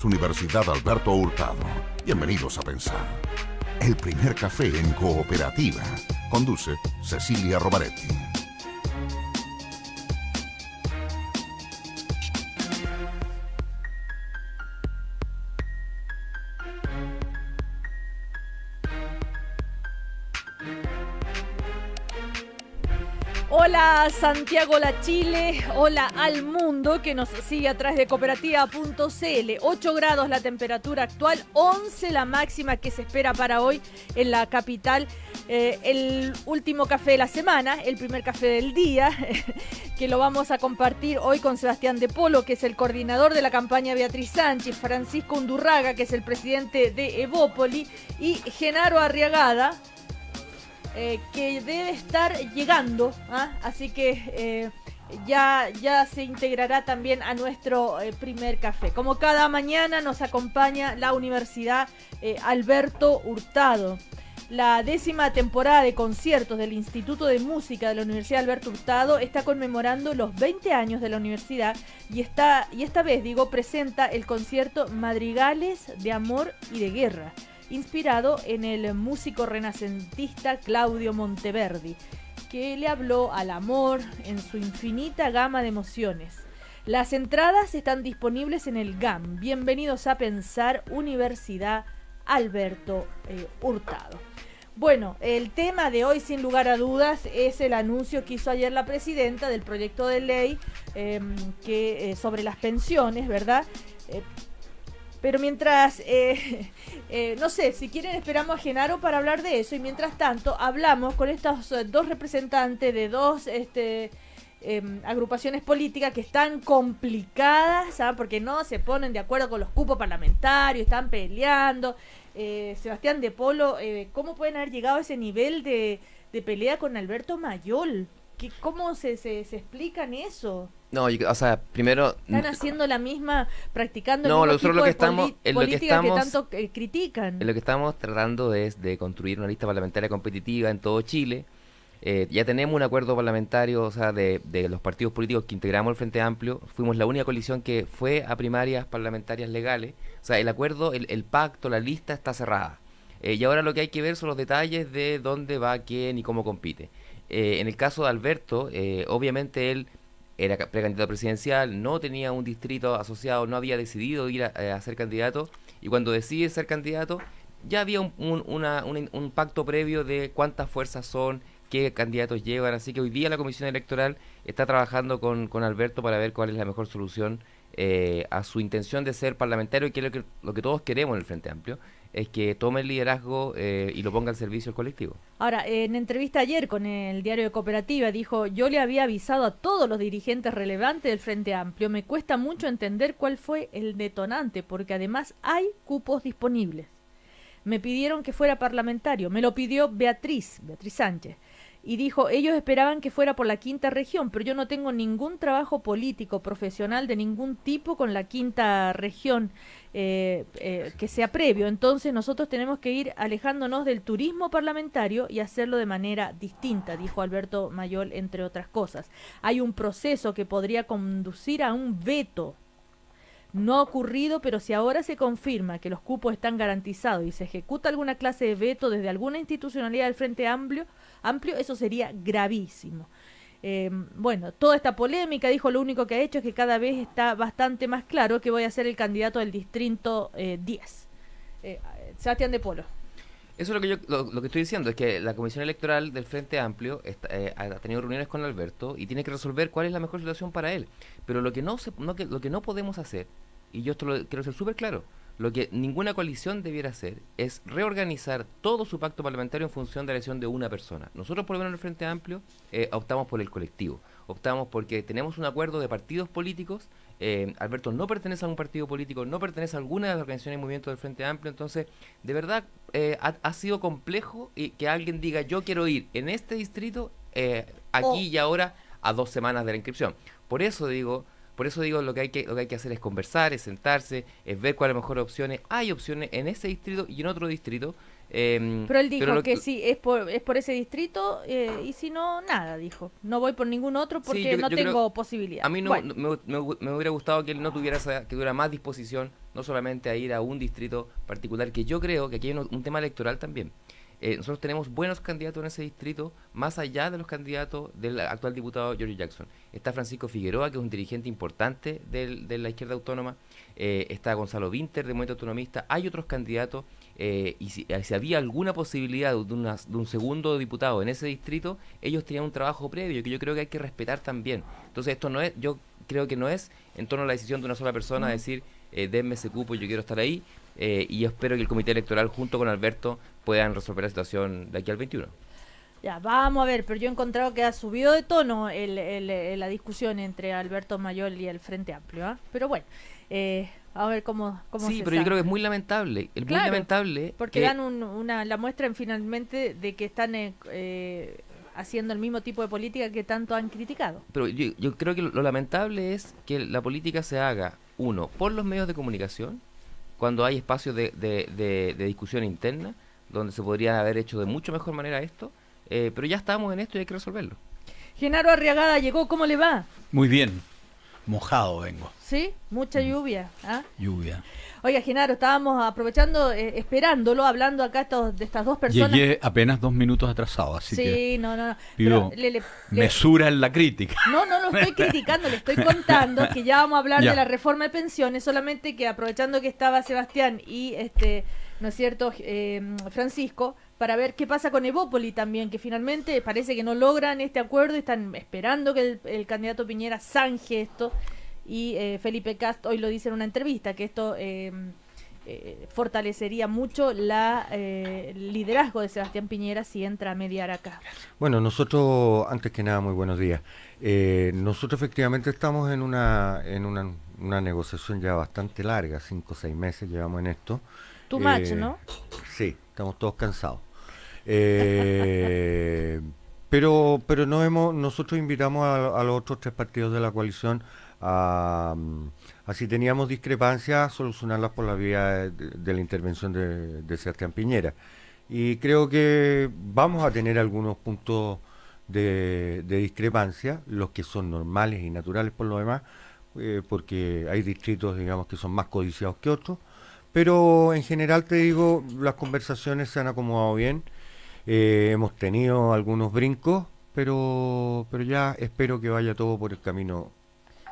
Universidad Alberto Hurtado. Bienvenidos a Pensar. El primer café en cooperativa. Conduce Cecilia Rovaretti. Hola Santiago La Chile, hola al mundo que nos sigue a través de cooperativa.cl. 8 grados la temperatura actual, 11 la máxima que se espera para hoy en la capital. El último café de la semana, el primer café del día, que lo vamos a compartir hoy con Sebastián de Polo, que es el coordinador de la campaña Beatriz Sánchez, Francisco Undurraga, que es el presidente de Evópoli, y Genaro Arriagada, que debe estar llegando, así que ya se integrará también a nuestro primer café. Como cada mañana nos acompaña la Universidad Alberto Hurtado. La 10ª temporada de conciertos del Instituto de Música de la Universidad Alberto Hurtado está conmemorando los 20 años de la universidad y esta vez, presenta el concierto Madrigales de Amor y de Guerra, inspirado en el músico renacentista Claudio Monteverdi, que le habló al amor en su infinita gama de emociones. Las entradas están disponibles en el GAM. Bienvenidos a Pensar, Universidad Alberto Hurtado. Bueno, el tema de hoy, sin lugar a dudas, es el anuncio que hizo ayer la presidenta del proyecto de ley sobre las pensiones, ¿verdad? Pero mientras, no sé, si quieren esperamos a Genaro para hablar de eso, y mientras tanto hablamos con estos dos representantes de dos agrupaciones políticas que están complicadas, ¿sabes? Porque no se ponen de acuerdo con los cupos parlamentarios, están peleando. Sebastián de Polo, ¿cómo pueden haber llegado a ese nivel de pelea con Alberto Mayol? ¿Cómo se explican eso? No, primero... Están haciendo la misma, practicando no, el mismo tipo de política que tanto critican. Lo que estamos tratando es de construir una lista parlamentaria competitiva en todo Chile. Ya tenemos un acuerdo parlamentario, de los partidos políticos que integramos el Frente Amplio. Fuimos la única coalición que fue a primarias parlamentarias legales. El acuerdo, el pacto, la lista está cerrada. Y ahora lo que hay que ver son los detalles de dónde va quién y cómo compite. En el caso de Alberto, obviamente él era precandidato presidencial, no tenía un distrito asociado, no había decidido ir a ser candidato, y cuando decide ser candidato ya había un pacto previo de cuántas fuerzas son, qué candidatos llevan, así que hoy día la Comisión Electoral está trabajando con Alberto para ver cuál es la mejor solución a su intención de ser parlamentario, y que lo que todos queremos en el Frente Amplio es que tome el liderazgo y lo ponga al servicio del colectivo. Ahora, en entrevista ayer con el diario de Cooperativa, dijo: yo le había avisado a todos los dirigentes relevantes del Frente Amplio, me cuesta mucho entender cuál fue el detonante, porque además hay cupos disponibles. Me pidieron que fuera parlamentario, me lo pidió Beatriz Sánchez, y dijo: ellos esperaban que fuera por la quinta región, pero yo no tengo ningún trabajo político, profesional de ningún tipo con la quinta región que sea previo. Entonces nosotros tenemos que ir alejándonos del turismo parlamentario y hacerlo de manera distinta, dijo Alberto Mayol, entre otras cosas. Hay un proceso que podría conducir a un veto. No ha ocurrido, pero si ahora se confirma que los cupos están garantizados y se ejecuta alguna clase de veto desde alguna institucionalidad del Frente Amplio, eso sería gravísimo. Toda esta polémica, dijo, lo único que ha hecho es que cada vez está bastante más claro que voy a ser el candidato del distrito 10. Sebastián de Polo. Eso es lo que estoy diciendo, es que la Comisión Electoral del Frente Amplio ha tenido reuniones con Alberto y tiene que resolver cuál es la mejor situación para él. Pero lo que no podemos hacer, y yo esto quiero ser súper claro, lo que ninguna coalición debiera hacer es reorganizar todo su pacto parlamentario en función de la elección de una persona. Nosotros, por lo menos en el Frente Amplio, optamos por el colectivo. Optamos porque tenemos un acuerdo de partidos políticos. Alberto no pertenece a un partido político, no pertenece a alguna de las organizaciones y movimientos del Frente Amplio. Entonces, de verdad, ha sido complejo que alguien diga: yo quiero ir en este distrito aquí y ahora a 2 semanas de la inscripción. Por eso digo, lo que hay que hacer es conversar, es sentarse, es ver cuáles mejores opciones. Hay opciones en ese distrito y en otro distrito. Pero él dijo pero que sí, es por ese distrito, y si no, nada, dijo. No voy por ningún otro porque Sí, no yo tengo creo, posibilidad. a mí no, Bueno, me hubiera gustado que él no tuviera que tuviera más disposición, no solamente a ir a un distrito particular, que yo creo que aquí hay un tema electoral también. Nosotros tenemos buenos candidatos en ese distrito, más allá de los candidatos del actual diputado George Jackson. Está Francisco Figueroa, que es un dirigente importante de la izquierda autónoma. Está Gonzalo Vinter, de Movimiento Autonomista. Hay otros candidatos, y si había alguna posibilidad de un segundo diputado en ese distrito, ellos tenían un trabajo previo que yo creo que hay que respetar también. Entonces esto no es, yo creo que no es en torno a la decisión de una sola persona decir, denme ese cupo, yo quiero estar ahí. Y yo espero que el comité electoral junto con Alberto puedan resolver la situación de aquí al 21. ya, vamos a ver, pero yo he encontrado que ha subido de tono la discusión entre Alberto Mayol y el Frente Amplio, ¿ah? Pero bueno, a ver cómo Sí, se pero yo creo que es sabe. muy lamentable, muy Claro, lamentable porque que, dan la muestra finalmente de que están haciendo el mismo tipo de política que tanto han criticado. pero yo creo que lo lamentable es que la política se haga, uno, por los medios de comunicación, cuando hay espacios de discusión interna, donde se podría haber hecho de mucho mejor manera esto, pero ya estamos en esto y hay que resolverlo. Genaro Arriagada llegó, ¿cómo le va? Muy bien, mojado vengo, ¿Sí? Mucha lluvia. ¿Ah? lluvia. Oiga, Genaro, estábamos aprovechando, esperándolo, hablando acá de estas dos personas. Llegué apenas 2 minutos atrasado, así que Sí, no. pido Pero mesura en la crítica. no lo estoy criticando, le estoy contando que ya vamos a hablar Ya. de la reforma de pensiones, solamente que aprovechando que estaba Sebastián y ¿no es cierto? Francisco, para ver qué pasa con Evópoli también, que finalmente parece que no logran este acuerdo y están esperando que el candidato Piñera zanje esto, y Felipe Cast hoy lo dice en una entrevista, que esto fortalecería mucho el liderazgo de Sebastián Piñera si entra a mediar acá. Bueno, nosotros, antes que nada, muy buenos días. Nosotros efectivamente estamos en una negociación ya bastante larga, 5 o 6 meses llevamos en esto. Too much, ¿no? Sí, estamos todos cansados. Pero nosotros invitamos a los otros 3 partidos de la coalición a si teníamos discrepancias, solucionarlas por la vía de la intervención de Sebastián Piñera. Y creo que vamos a tener algunos puntos de discrepancia, los que son normales y naturales por lo demás, porque hay distritos, digamos, que son más codiciados que otros. Pero en general te digo, las conversaciones se han acomodado bien, hemos tenido algunos brincos, pero ya espero que vaya todo por el camino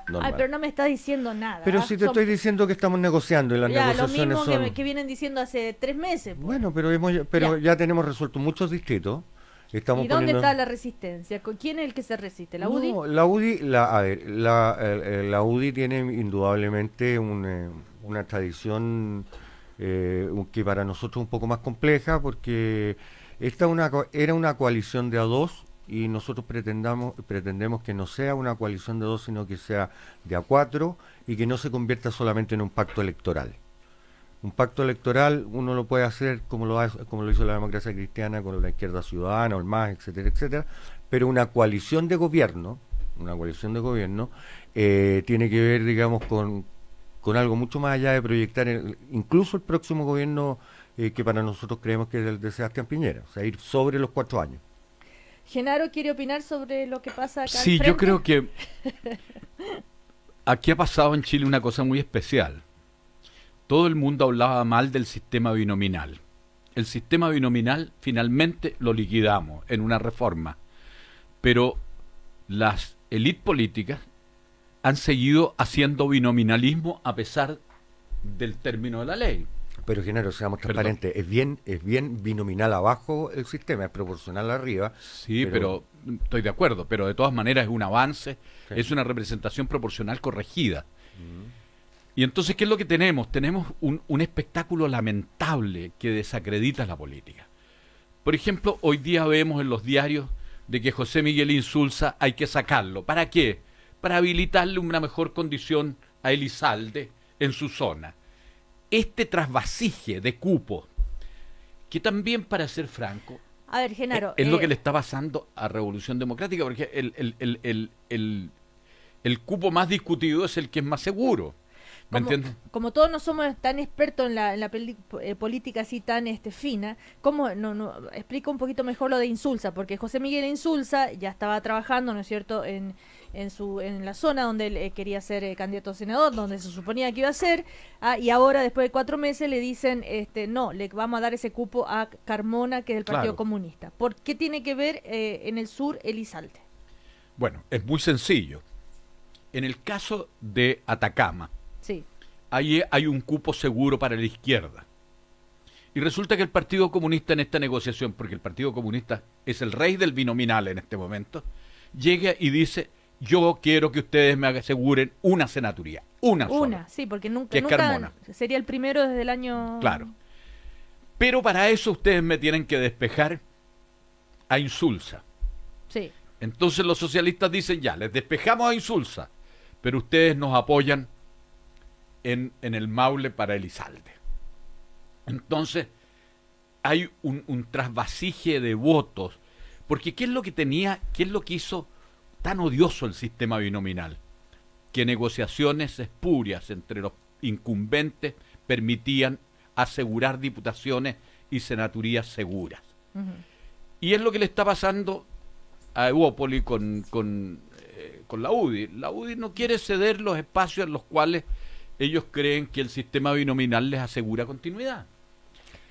normal. Ay, pero no me está diciendo nada. Pero ¿ah? si te estoy diciendo que estamos negociando y las ya, lo negociaciones mismo son... que vienen diciendo hace 3 meses. Pues. Bueno, pero ya tenemos resuelto muchos distritos. Estamos ¿Y dónde poniendo... está la resistencia? ¿Quién es el que se resiste? ¿La UDI? No, la UDI, la UDI tiene indudablemente una tradición que para nosotros es un poco más compleja, porque esta era una coalición de a dos, y nosotros pretendemos que no sea una coalición de 2, sino que sea de a 4, y que no se convierta solamente en un pacto electoral. Un pacto electoral uno lo puede hacer como lo hizo la democracia cristiana con la izquierda ciudadana o el MAS, etcétera, etcétera, pero una coalición de gobierno tiene que ver, digamos, con algo mucho más allá de proyectar incluso el próximo gobierno, que para nosotros creemos que es el de Sebastián Piñera, o sea, ir sobre los 4 años. Genaro quiere opinar sobre lo que pasa acá. Sí, al yo frente. creo que aquí ha pasado en Chile una cosa muy especial. Todo el mundo hablaba mal del sistema binominal. El sistema binominal finalmente lo liquidamos en una reforma, pero las élites políticas han seguido haciendo binominalismo a pesar del término de la ley. Pero Genaro, seamos transparentes, es bien binominal abajo el sistema, es proporcional arriba. Sí, pero estoy de acuerdo, pero de todas maneras es un avance, sí. Es una representación proporcional corregida. Y entonces, ¿qué es lo que tenemos? Tenemos un espectáculo lamentable que desacredita la política. Por ejemplo, hoy día vemos en los diarios de que José Miguel Insulza hay que sacarlo. ¿Para qué? Para habilitarle una mejor condición a Elizalde en su zona. Este trasvasije de cupo, que también, para ser franco, a ver, Genaro, es lo que le está pasando a Revolución Democrática, porque el cupo más discutido es el que es más seguro. ¿Me entiendes? Como todos no somos tan expertos en la política así tan fina, ¿cómo explica un poquito mejor lo de Insulza? Porque José Miguel Insulza ya estaba trabajando, ¿no es cierto?, en la zona donde él quería ser candidato a senador, donde se suponía que iba a ser, y ahora después de 4 meses le dicen, no, le vamos a dar ese cupo a Carmona, que es del Partido Comunista. ¿Por qué tiene que ver en el sur Elizalde? Bueno, es muy sencillo. En el caso de Atacama, sí, ahí hay un cupo seguro para la izquierda. Y resulta que el Partido Comunista en esta negociación, porque el Partido Comunista es el rey del binominal en este momento, llega y dice, yo quiero que ustedes me aseguren una senaturía, una sola. Sí, porque nunca Carmona. Sería el primero desde el año... Claro. Pero para eso ustedes me tienen que despejar a Insulza. Sí. Entonces los socialistas dicen, ya, les despejamos a Insulza, pero ustedes nos apoyan en el Maule para Elizalde. Entonces hay un trasvasije de votos, porque ¿qué es lo que hizo tan odioso el sistema binominal? Que negociaciones espurias entre los incumbentes permitían asegurar diputaciones y senaturías seguras. Uh-huh. Y es lo que le está pasando a Evópoli con la UDI. La UDI no quiere ceder los espacios en los cuales ellos creen que el sistema binominal les asegura continuidad.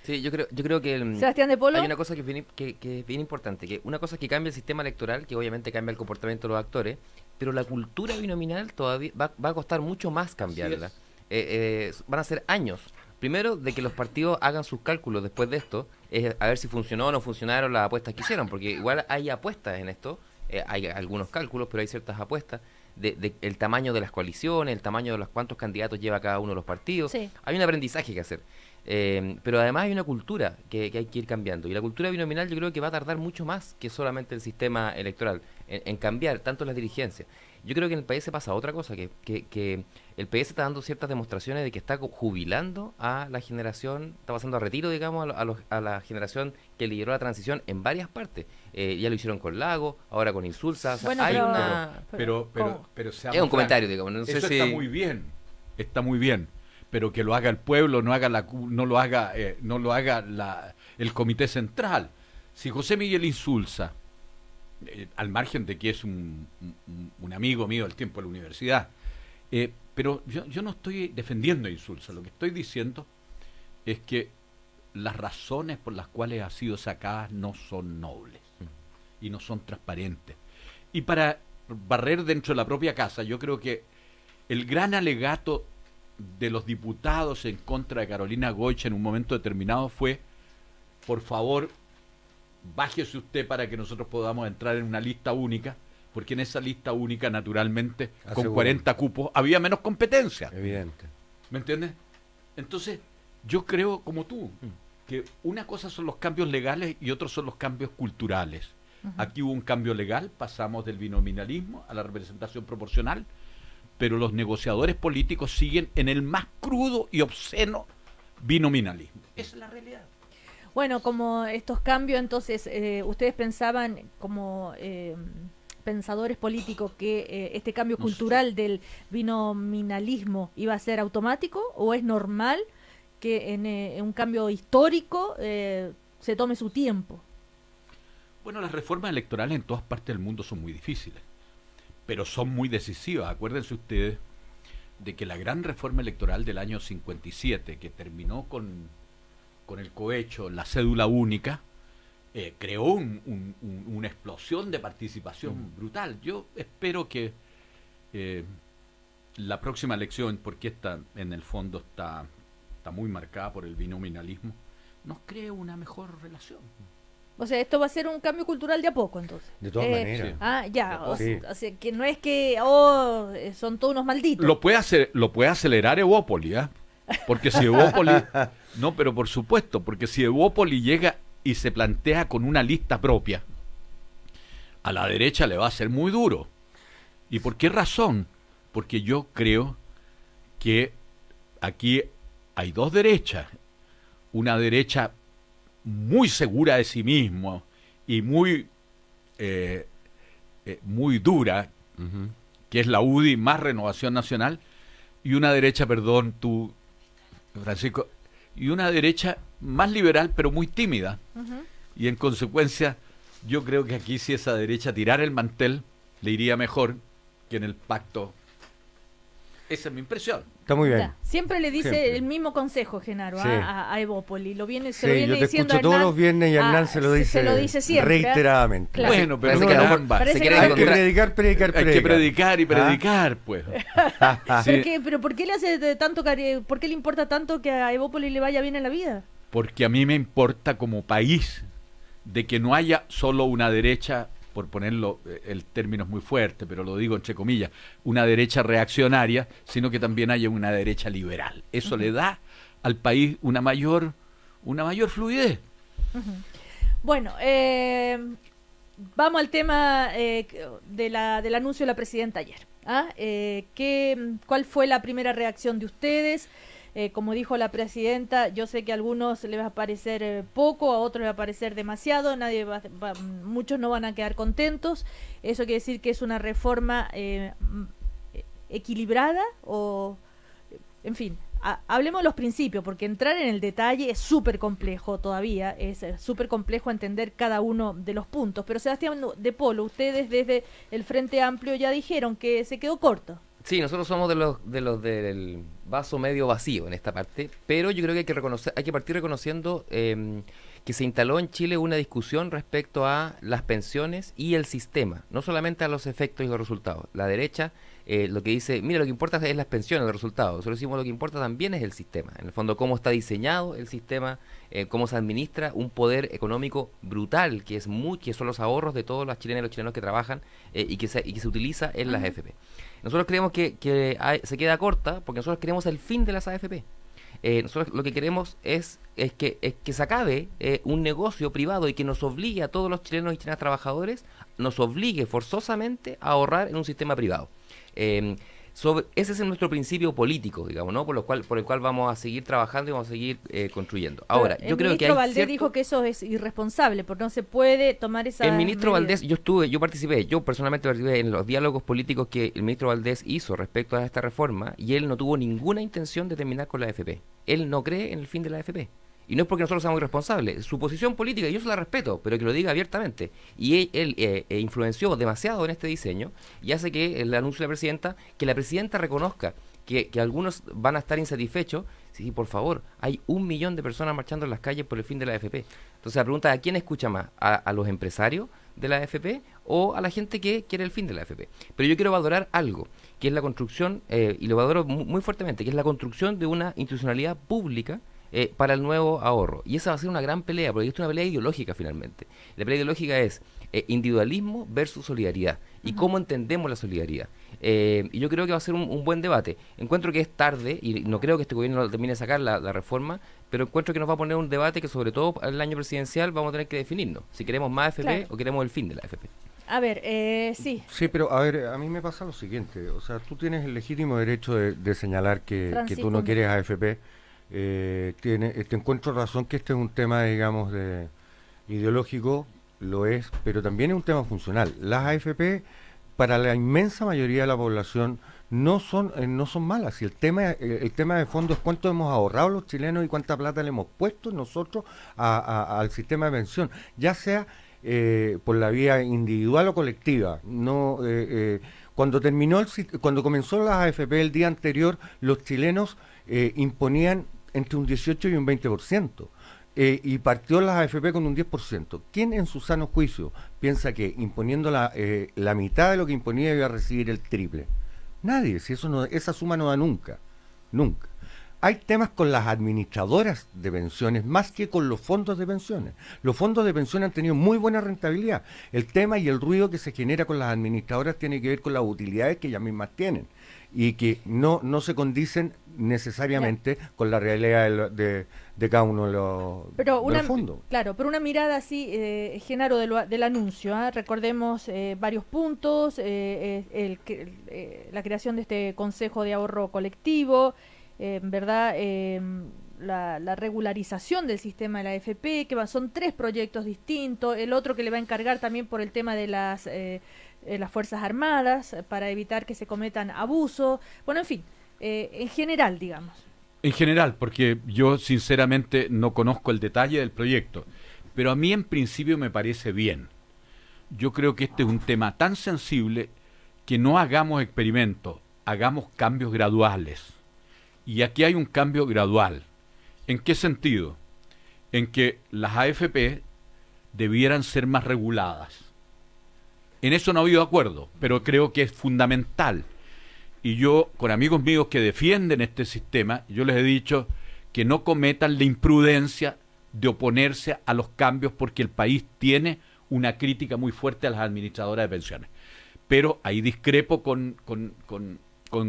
Sí, yo creo que Sebastián de Polo. Hay una cosa que es bien importante, que una cosa es que cambia el sistema electoral, que obviamente cambia el comportamiento de los actores, pero la cultura binominal todavía va a costar mucho más cambiarla. Van a ser años. Primero, de que los partidos hagan sus cálculos después de esto, a ver si funcionó o no funcionaron las apuestas que hicieron, porque igual hay apuestas en esto, hay algunos cálculos, pero hay ciertas apuestas de el tamaño de las coaliciones, el tamaño de los cuántos candidatos lleva cada uno de los partidos. Sí. Hay un aprendizaje que hacer. Pero además hay una cultura que hay que ir cambiando, y la cultura binominal yo creo que va a tardar mucho más que solamente el sistema electoral en cambiar tanto las dirigencias. Yo creo que en el PS pasa otra cosa, que el PS está dando ciertas demostraciones de que está jubilando a la generación, está pasando a retiro, digamos, a la generación que lideró la transición en varias partes. Ya lo hicieron con Lago, ahora con Insulza. Bueno, hay pero es un comentario, digamos. No sé eso si... está muy bien, pero que lo haga el pueblo, no lo haga el comité central. Si José Miguel Insulza, al margen de que es un amigo mío del tiempo de la universidad, pero yo no estoy defendiendo a Insulza, lo que estoy diciendo es que las razones por las cuales ha sido sacada no son nobles y no son transparentes. Y para barrer dentro de la propia casa, yo creo que el gran alegato de los diputados en contra de Carolina Goich en un momento determinado fue, por favor, bájese usted para que nosotros podamos entrar en una lista única, porque en esa lista única, naturalmente, con 40 cupos, había menos competencia. Evidente. ¿Me entiendes? Entonces, yo creo, como tú, que una cosa son los cambios legales y otros son los cambios culturales. Uh-huh. Aquí hubo un cambio legal, pasamos del binominalismo a la representación proporcional, pero los negociadores políticos siguen en el más crudo y obsceno binominalismo. Esa es la realidad. Bueno, como estos cambios, entonces, ¿ustedes pensaban como pensadores políticos que este cambio cultural del binominalismo iba a ser automático, o es normal que en un cambio histórico se tome su tiempo? Bueno, las reformas electorales en todas partes del mundo son muy difíciles, pero son muy decisivas. Acuérdense ustedes de que la gran reforma electoral del año 57, que terminó con el cohecho, la cédula única, creó una explosión de participación brutal. Yo espero que la próxima elección, porque esta en el fondo está muy marcada por el binominalismo, nos cree una mejor relación. O sea, esto va a ser un cambio cultural de a poco, entonces. De todas maneras. Sí. Ah, ya. O Sí. sea, que no es que, son todos unos malditos. Lo puede acelerar Evópoli, ¿eh? Porque si Evópoli... No, pero por supuesto, porque si Evópoli llega y se plantea con una lista propia, a la derecha le va a ser muy duro. ¿Y por qué razón? Porque yo creo que aquí hay dos derechas. Una derecha muy segura de sí mismo y muy dura, uh-huh, que es la UDI más Renovación Nacional, y una derecha, perdón, tú, Francisco, y una derecha más liberal, pero muy tímida. Y en consecuencia, yo creo que aquí si esa derecha tirara el mantel, le iría mejor que en el pacto. Esa es mi impresión. Está muy bien. Ya, siempre le dice Siempre. el mismo consejo, Genaro, Sí. a Evópoli. Se lo Sí, viene yo te diciendo escucho todos Hernán, los viernes y Hernán se lo dice siempre. reiteradamente. Claro. Bueno, pero Parece que a lo mejor caramba, parece se que quiere Hay que encontrar- predicar. hay que predicar y predicar, pues. Sí, Pero ¿por qué le hace por qué le importa tanto que a Evópoli le vaya bien en la vida? porque a mí me importa como país de que no haya solo una derecha, por ponerlo, el término es muy fuerte, pero lo digo entre comillas, una derecha reaccionaria, sino que también haya una derecha liberal. Eso le da al país una mayor fluidez. Bueno, vamos al tema del anuncio de la presidenta ayer. ¿Cuál fue la primera reacción de ustedes? Como dijo la presidenta, yo sé que a algunos les va a parecer poco, a otros les va a parecer demasiado, muchos no van a quedar contentos. Eso quiere decir que es una reforma equilibrada o, en fin, hablemos de los principios, porque entrar en el detalle es súper complejo todavía, es súper complejo entender cada uno de los puntos. Pero Sebastián de Polo, ustedes desde el Frente Amplio ya dijeron que se quedó corto. Sí, nosotros somos de los del vaso medio vacío en esta parte, pero yo creo que hay que partir reconociendo que se instaló en Chile una discusión respecto a las pensiones y el sistema, no solamente a los efectos y los resultados. La derecha lo que dice, mira, lo que importa es las pensiones, los resultados. Nosotros decimos lo que importa también es el sistema. En el fondo, cómo está diseñado el sistema, cómo se administra un poder económico brutal, que son los ahorros de todos las chilenas y los chilenos que trabajan y que se utiliza en las AFP. Nosotros creemos que se queda corta porque nosotros queremos el fin de las AFP. Nosotros lo que queremos es que se acabe un negocio privado y que nos obligue a todos los chilenos y chilenas trabajadores, nos obligue forzosamente a ahorrar en un sistema privado. Ese es nuestro principio político, digamos, ¿no? Por el cual vamos a seguir trabajando y vamos a seguir construyendo. Ahora, yo creo que el ministro Valdés dijo que eso es irresponsable, porque no se puede tomar esa. El ministro Valdés, yo personalmente participé en los diálogos políticos que el ministro Valdés hizo respecto a esta reforma y él no tuvo ninguna intención de terminar con la AFP. Él no cree en el fin de la AFP. Y no es porque nosotros seamos irresponsables, su posición política, yo se la respeto, pero que lo diga abiertamente. Y él influenció demasiado en este diseño y hace que el anuncio de la presidenta reconozca que algunos van a estar insatisfechos. Sí, por favor, hay 1 millón de personas marchando en las calles por el fin de la AFP. Entonces la pregunta es, ¿a quién escucha más? ¿A los empresarios de la AFP o a la gente que quiere el fin de la AFP? Pero yo quiero valorar algo, que es la construcción, y lo valoro muy fuertemente, que es la construcción de una institucionalidad pública para el nuevo ahorro. Y esa va a ser una gran pelea, porque es una pelea ideológica finalmente. La pelea ideológica es individualismo versus solidaridad. Y cómo entendemos la solidaridad. Y yo creo que va a ser un buen debate. Encuentro que es tarde, y no creo que este gobierno termine de sacar la reforma, pero encuentro que nos va a poner un debate que sobre todo en el año presidencial vamos a tener que definirnos. Si queremos más AFP Claro. o queremos el fin de la AFP. A ver, sí. Sí, pero a ver, a mí me pasa lo siguiente. O sea, tú tienes el legítimo derecho de señalar que Francisco, tú no quieres AFP. Te encuentro razón que este es un tema, digamos, ideológico, lo es, pero también es un tema funcional. Las AFP, para la inmensa mayoría de la población, no son malas. Y el tema de fondo es cuánto hemos ahorrado los chilenos y cuánta plata le hemos puesto nosotros al sistema de pensión, ya sea por la vía individual o colectiva. Cuando comenzó las AFP el día anterior, los chilenos imponían entre un 18 y un 20%. Y partió las AFP con un 10%. ¿Quién en su sano juicio piensa que imponiendo la mitad de lo que imponía iba a recibir el triple? Nadie, si esa suma no da nunca. Hay temas con las administradoras de pensiones más que con los fondos de pensiones. Los fondos de pensiones han tenido muy buena rentabilidad. El tema y el ruido que se genera con las administradoras tiene que ver con las utilidades que ellas mismas tienen y que no se condicen necesariamente con la realidad de cada uno de los fondos. Claro, pero una mirada así, Genaro, del anuncio. Recordemos varios puntos, la creación de este Consejo de Ahorro Colectivo, ¿verdad? La regularización del sistema de la AFP, que son 3 proyectos distintos, el otro que le va a encargar también por el tema de las Fuerzas Armadas, para evitar que se cometan abusos. Bueno, en fin, en general, digamos. En general, porque yo sinceramente no conozco el detalle del proyecto, pero a mí en principio me parece bien. Yo creo que este es un tema tan sensible que no hagamos experimentos, hagamos cambios graduales. Y aquí hay un cambio gradual. ¿En qué sentido? En que las AFP debieran ser más reguladas. En eso no ha habido acuerdo, pero creo que es fundamental. Y yo, con amigos míos que defienden este sistema, yo les he dicho que no cometan la imprudencia de oponerse a los cambios porque el país tiene una crítica muy fuerte a las administradoras de pensiones. Pero ahí discrepo con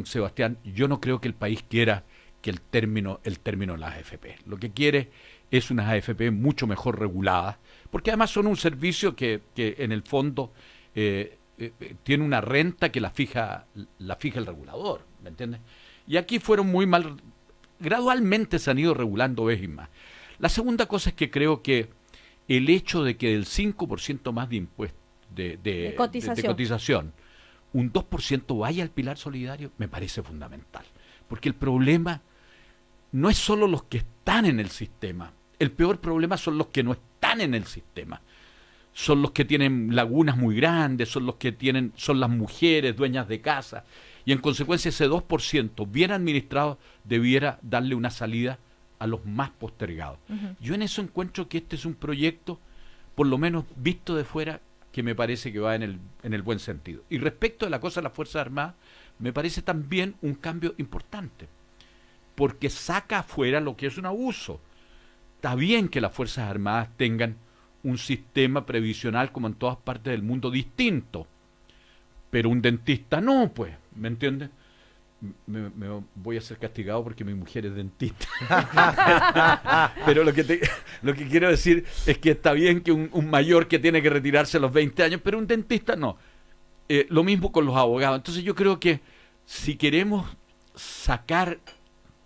Sebastián. Yo no creo que el país quiera que el término de las AFP. Lo que quiere es unas AFP mucho mejor reguladas, porque además son un servicio que en el fondo tiene una renta que la fija el regulador, ¿me entiendes? Y aquí fueron muy mal, gradualmente se han ido regulando veces más. La segunda cosa es que creo que el hecho de que del 5% más de impuestos, de cotización, un 2% vaya al pilar solidario, me parece fundamental. Porque el problema no es solo los que están en el sistema, el peor problema son los que no están en el sistema. Son los que tienen lagunas muy grandes, son las mujeres dueñas de casa, y en consecuencia ese 2% bien administrado debiera darle una salida a los más postergados. Yo en eso encuentro que este es un proyecto, por lo menos visto de fuera, que me parece que va en el buen sentido. Y respecto de la cosa de las Fuerzas Armadas, me parece también un cambio importante, porque saca afuera lo que es un abuso. Está bien que las Fuerzas Armadas tengan un sistema previsional como en todas partes del mundo distinto, pero un dentista no, pues, ¿me entiendes? Me voy a ser castigado porque mi mujer es dentista. Pero lo que quiero decir es que está bien que un mayor que tiene que retirarse a los 20 años, pero un dentista no. Lo mismo con los abogados. Entonces yo creo que si queremos sacar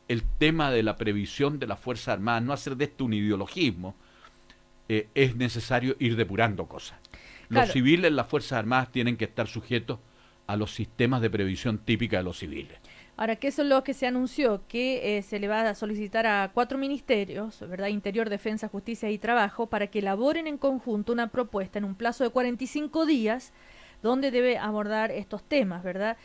el tema de la previsión de las Fuerzas Armadas, no hacer de esto un ideologismo, es necesario ir depurando cosas. Los civiles, las Fuerzas Armadas tienen que estar sujetos a los sistemas de previsión típica de los civiles. Ahora, ¿qué es lo que se anunció? Que se le va a solicitar a 4 ministerios, ¿verdad? Interior, Defensa, Justicia y Trabajo, para que elaboren en conjunto una propuesta en un plazo de 45 días donde debe abordar estos temas, ¿verdad?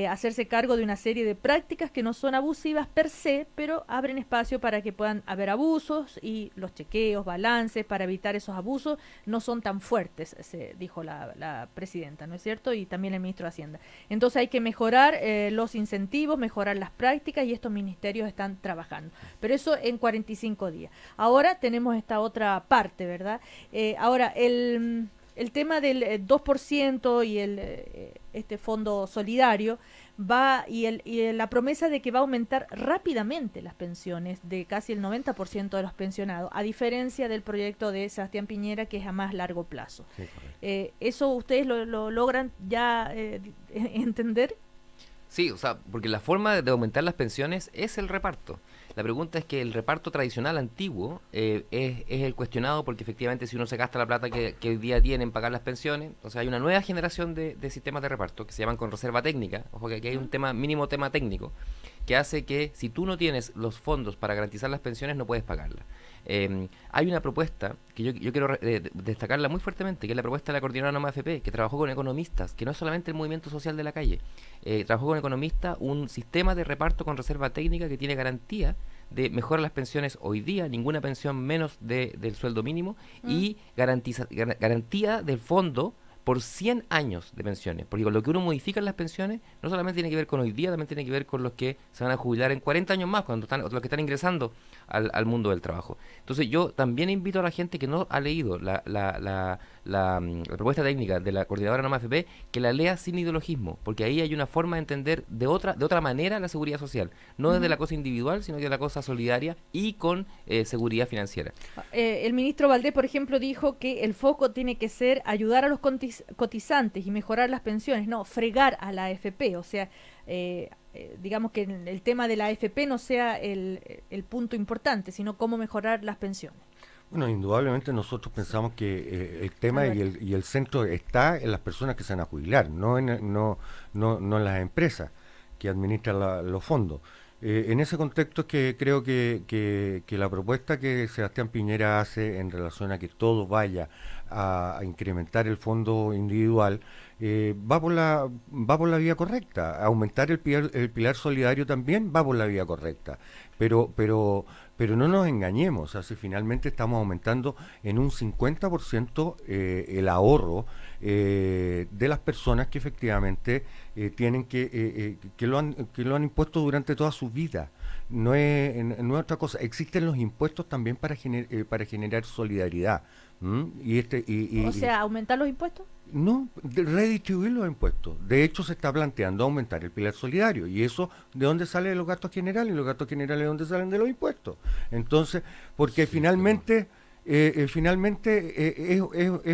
Hacerse cargo de una serie de prácticas que no son abusivas per se, pero abren espacio para que puedan haber abusos, y los chequeos, balances para evitar esos abusos no son tan fuertes, se dijo la presidenta, ¿no es cierto? Y también el ministro de Hacienda. Entonces hay que mejorar los incentivos, mejorar las prácticas, y estos ministerios están trabajando. Pero eso en 45 días. Ahora tenemos esta otra parte, ¿verdad? Ahora, el tema del 2% y este fondo solidario va y la promesa de que va a aumentar rápidamente las pensiones de casi el 90% de los pensionados, a diferencia del proyecto de Sebastián Piñera, que es a más largo plazo. Sí, ¿eso ustedes lo logran ya entender? Sí, o sea, porque la forma de aumentar las pensiones es el reparto. La pregunta es que el reparto tradicional antiguo es el cuestionado, porque efectivamente si uno se gasta la plata que hoy día tienen en pagar las pensiones, entonces hay una nueva generación de sistemas de reparto que se llaman con reserva técnica. Ojo que aquí hay un mínimo tema técnico que hace que si tú no tienes los fondos para garantizar las pensiones no puedes pagarlas. Hay una propuesta que yo quiero destacarla muy fuertemente, que es la propuesta de la Coordinadora Noma AFP, que trabajó con economistas, que no es solamente el movimiento social de la calle, trabajó con economistas un sistema de reparto con reserva técnica que tiene garantía de mejorar las pensiones hoy día, ninguna pensión menos del sueldo mínimo, y garantía del fondo por 100 años de pensiones, porque con lo que uno modifica en las pensiones no solamente tiene que ver con hoy día, también tiene que ver con los que se van a jubilar en 40 años más, los que están ingresando al mundo del trabajo. Entonces yo también invito a la gente que no ha leído la propuesta técnica de la Coordinadora Noma AFP, que la lea sin ideologismo, porque ahí hay una forma de entender de otra manera la seguridad social, no desde la cosa individual, sino de la cosa solidaria y con seguridad financiera. El ministro Valdés, por ejemplo, dijo que el foco tiene que ser ayudar a los cotizantes y mejorar las pensiones, no fregar a la AFP, o sea, digamos que el tema de la AFP no sea el punto importante, sino cómo mejorar las pensiones. Bueno, indudablemente nosotros pensamos que el tema y el centro está en las personas que se van a jubilar, no en las empresas, que administra los fondos. En ese contexto es que creo que la propuesta que Sebastián Piñera hace en relación a que todo vaya a incrementar el fondo individual va por la vía correcta. Aumentar el pilar solidario también va por la vía correcta. Pero no nos engañemos, o sea, si finalmente estamos aumentando en un 50% el ahorro de las personas que efectivamente tienen que lo han impuesto durante toda su vida. No es otra cosa. Existen los impuestos también para generar solidaridad. O sea, ¿aumentar los impuestos? No, redistribuir los impuestos. De hecho, se está planteando aumentar el pilar solidario. ¿Y eso de dónde sale de los gastos generales? Y los gastos generales de dónde salen de los impuestos. Entonces, porque finalmente es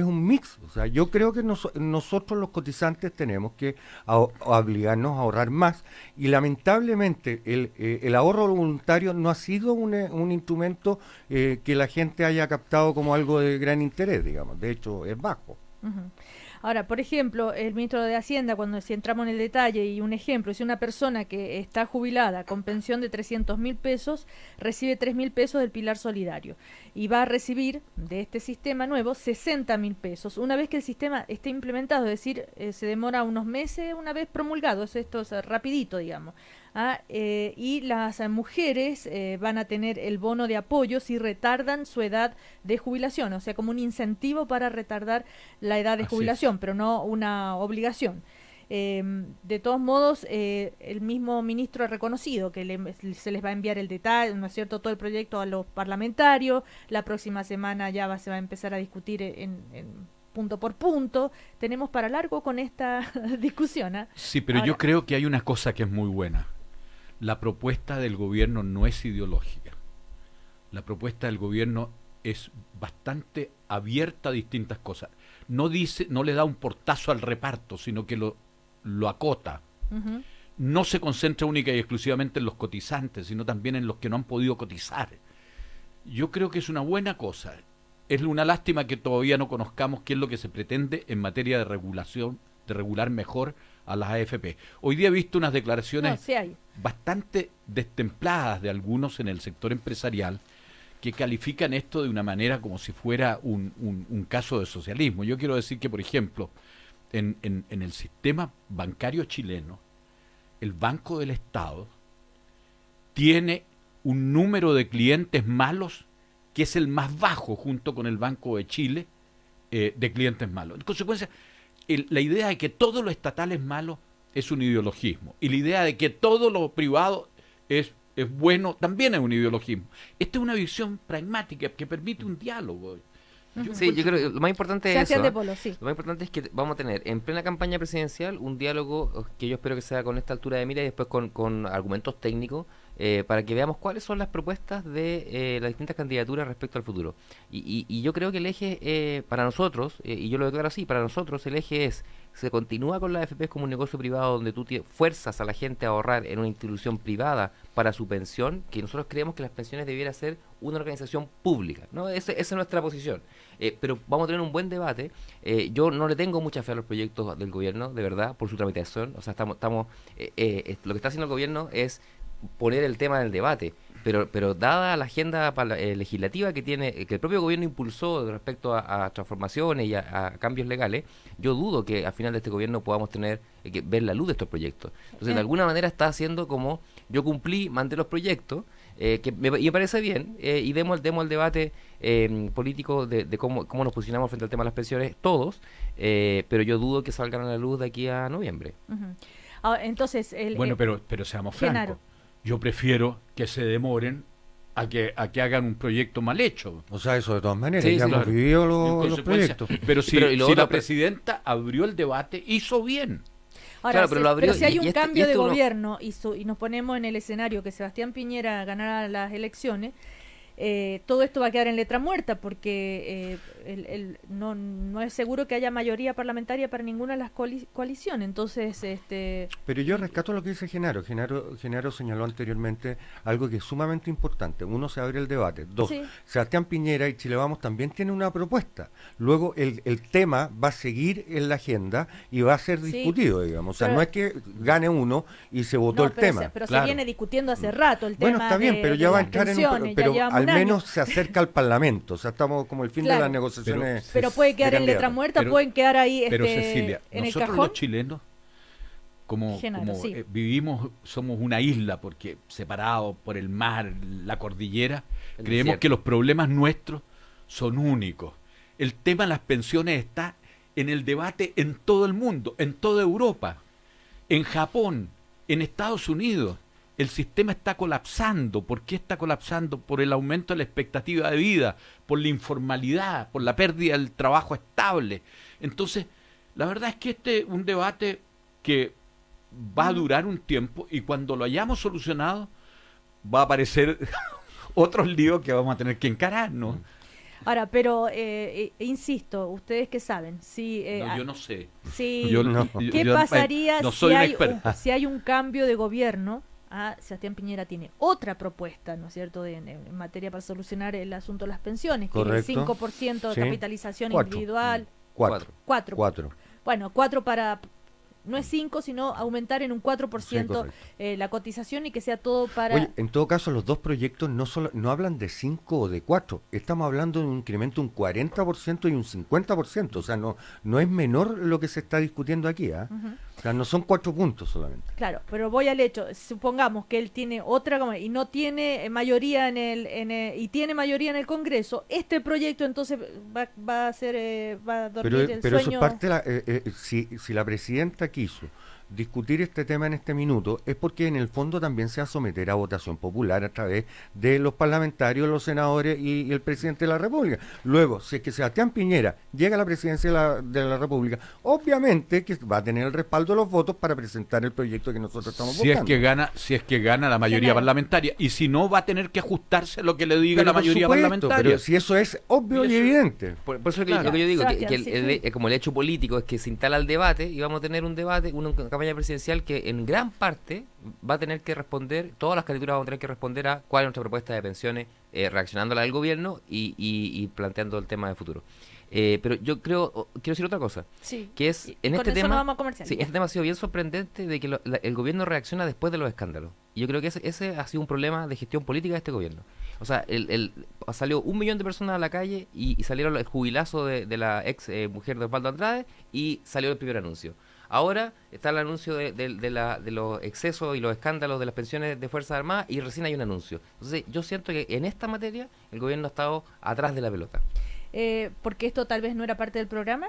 un mix. O sea, yo creo que nosotros los cotizantes tenemos que obligarnos a ahorrar más. Y lamentablemente el ahorro voluntario no ha sido un instrumento que la gente haya captado como algo de gran interés, digamos. De hecho, es bajo. Uh-huh. Ahora, por ejemplo, el ministro de Hacienda, si entramos en el detalle, y un ejemplo, si una persona que está jubilada con pensión de 300.000 pesos, recibe 3.000 pesos del pilar solidario y va a recibir de este sistema nuevo 60.000 pesos. Una vez que el sistema esté implementado, es decir, se demora unos meses una vez promulgado, esto es rapidito, digamos. Y las mujeres van a tener el bono de apoyo si retardan su edad de jubilación, o sea, como un incentivo para retardar la edad de jubilación, pero no una obligación. De todos modos, el mismo ministro ha reconocido que se les va a enviar el detalle, ¿no es cierto?, todo el proyecto a los parlamentarios. La próxima semana ya se va a empezar a discutir en punto por punto. Tenemos para largo con esta discusión. Sí, pero yo creo que hay una cosa que es muy buena. La propuesta del gobierno no es ideológica. La propuesta del gobierno es bastante abierta a distintas cosas. No le da un portazo al reparto, sino que lo acota. Uh-huh. No se concentra única y exclusivamente en los cotizantes, sino también en los que no han podido cotizar. Yo creo que es una buena cosa. Es una lástima que todavía no conozcamos qué es lo que se pretende en materia de regulación, de regular mejor a las AFP. Hoy día he visto unas declaraciones bastante destempladas de algunos en el sector empresarial que califican esto de una manera como si fuera un caso de socialismo. Yo quiero decir que, por ejemplo, en el sistema bancario chileno, el Banco del Estado tiene un número de clientes malos que es el más bajo junto con el Banco de Chile de clientes malos. En consecuencia, la idea de que todo lo estatal es malo es un ideologismo. Y la idea de que todo lo privado es bueno también es un ideologismo. Esta es una visión pragmática que permite un diálogo. Yo creo que lo más importante es eso. Lo más importante es que vamos a tener en plena campaña presidencial un diálogo que yo espero que sea con esta altura de mira y después con argumentos técnicos para que veamos cuáles son las propuestas de las distintas candidaturas respecto al futuro. Y yo creo que el eje para nosotros, y yo lo declaro así, para nosotros el eje es: se continúa con la AFP como un negocio privado donde tú fuerzas a la gente a ahorrar en una institución privada para su pensión, que nosotros creemos que las pensiones debiera ser una organización pública, ¿no? Esa es nuestra posición. Pero vamos a tener un buen debate. Yo no le tengo mucha fe a los proyectos del gobierno, de verdad, por su tramitación. O sea, estamos lo que está haciendo el gobierno es poner el tema en el debate. Pero dada la agenda legislativa que el propio gobierno impulsó respecto a transformaciones y a cambios legales, yo dudo que al final de este gobierno podamos tener que ver la luz de estos proyectos. Entonces, de alguna manera está haciendo como yo cumplí, mandé los proyectos, y me parece bien, y demos el debate político de cómo nos posicionamos frente al tema de las pensiones todos, pero yo dudo que salgan a la luz de aquí a noviembre. Uh-huh. Entonces, pero seamos francos. Yo prefiero que se demoren a que hagan un proyecto mal hecho. O sea, eso de todas maneras, ya hemos vivido los proyectos. Pero si la presidenta abrió el debate, hizo bien. Ahora, pero si hay un cambio de gobierno y nos ponemos en el escenario que Sebastián Piñera ganara las elecciones, todo esto va a quedar en letra muerta porque no es seguro que haya mayoría parlamentaria para ninguna de las coaliciones. Entonces, Pero yo rescato lo que dice Genaro. Genaro señaló anteriormente algo que es sumamente importante. Uno, se abre el debate. Dos, sí. Sebastián Piñera y Chile Vamos también tienen una propuesta. Luego el tema va a seguir en la agenda y va a ser discutido, digamos. O sea, no es que gane uno y se votó el tema. Pero claro. se viene discutiendo hace rato el tema. Bueno, está bien, pero ya va a entrar en un... Pero al menos se acerca al Parlamento. O sea, estamos como el fin de las negociaciones. Pero puede quedar en letra muerta, pueden quedar ahí pero Cecilia, en el nosotros cajón. los chilenos, como sí. Vivimos, somos una isla porque separados por el mar, la cordillera, El creemos desierto. que los problemas nuestros son únicos. El tema de las pensiones está en el debate en todo el mundo, en toda Europa, en Japón, en Estados Unidos. El sistema está colapsando. ¿Por qué está colapsando? Por el aumento de la expectativa de vida, por la informalidad, por la pérdida del trabajo estable. Entonces, la verdad es que este es un debate que va a durar un tiempo y cuando lo hayamos solucionado va a aparecer otros líos que vamos a tener que encarar, ¿no? Ahora, pero insisto, ustedes que saben, si Yo no sé. si, ¿qué yo, pasaría no soy un experto. si hay un cambio de gobierno? Sebastián Piñera tiene otra propuesta, ¿no es cierto?, en materia para solucionar el asunto de las pensiones, Correcto. que es el 5% de Sí. capitalización 4. individual. 4. Bueno, 4 para... No es 5, sino aumentar en un 4% Sí, la cotización y que sea todo para... Oye, en todo caso, los dos proyectos no hablan de 5 o de 4. Estamos hablando de un incremento de un 40% y un 50%. O sea, no es menor lo que se está discutiendo aquí. Ujú. O sea, no son 4 puntos solamente. Claro, pero voy al hecho. Supongamos que él tiene otra y no tiene mayoría y tiene mayoría en el Congreso. Este proyecto entonces va a dormir el Pero eso sueño. es parte si la presidenta quiso discutir este tema en este minuto, es porque en el fondo también se va a someter a votación popular a través de los parlamentarios, los senadores y el presidente de la República. Luego, si es que Sebastián Piñera llega a la presidencia de la República, obviamente que va a tener el respaldo de los votos para presentar el proyecto que nosotros estamos buscando. Si es que gana la mayoría parlamentaria, y si no, va a tener que ajustarse a lo que le diga Pero la por mayoría supuesto, parlamentaria. pero si eso es obvio y evidente. Por eso Claro. lo que yo digo, Sebastián, sí. como el hecho político es que se instala el debate y vamos a tener un debate, una campaña presidencial que en gran parte va a tener que responder, todas las candidaturas van a tener que responder a cuál es nuestra propuesta de pensiones, reaccionando a la del gobierno y planteando el tema de futuro. Pero yo quiero decir otra cosa, Sí. que es Y en con este eso tema, nos vamos a comercial. sí, este tema ha sido bien sorprendente de que el gobierno reacciona después de los escándalos. Y yo creo que ese ha sido un problema de gestión política de este gobierno. O sea, salió 1 millón de personas a la calle y salieron el jubilazo de la ex mujer de Osvaldo Andrade y salió el primer anuncio. Ahora está el anuncio de los excesos y los escándalos de las pensiones de Fuerzas Armadas y recién hay un anuncio. Entonces yo siento que en esta materia el gobierno ha estado atrás de la pelota. Porque esto tal vez no era parte del programa.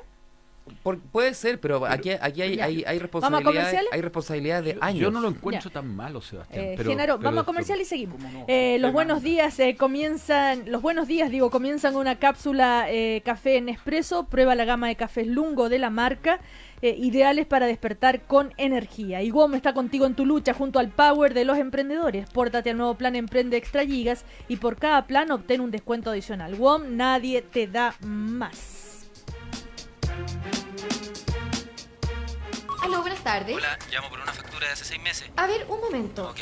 Puede ser, pero aquí hay responsabilidades de años. Yo no lo encuentro tan malo, Sebastián. Genaro, vamos a comercial y seguimos. ¿cómo no? Los buenos días comienzan una cápsula café Nespresso. Prueba la gama de cafés Lungo de la marca, ideales para despertar con energía. Y WOM está contigo en tu lucha junto al power de los emprendedores. Pórtate al nuevo plan Emprende Extra Gigas y por cada plan obtén un descuento adicional. WOM, nadie te da más. Aló, buenas tardes. Hola, llamo por una factura de hace 6 meses. A ver, un momento. Ok.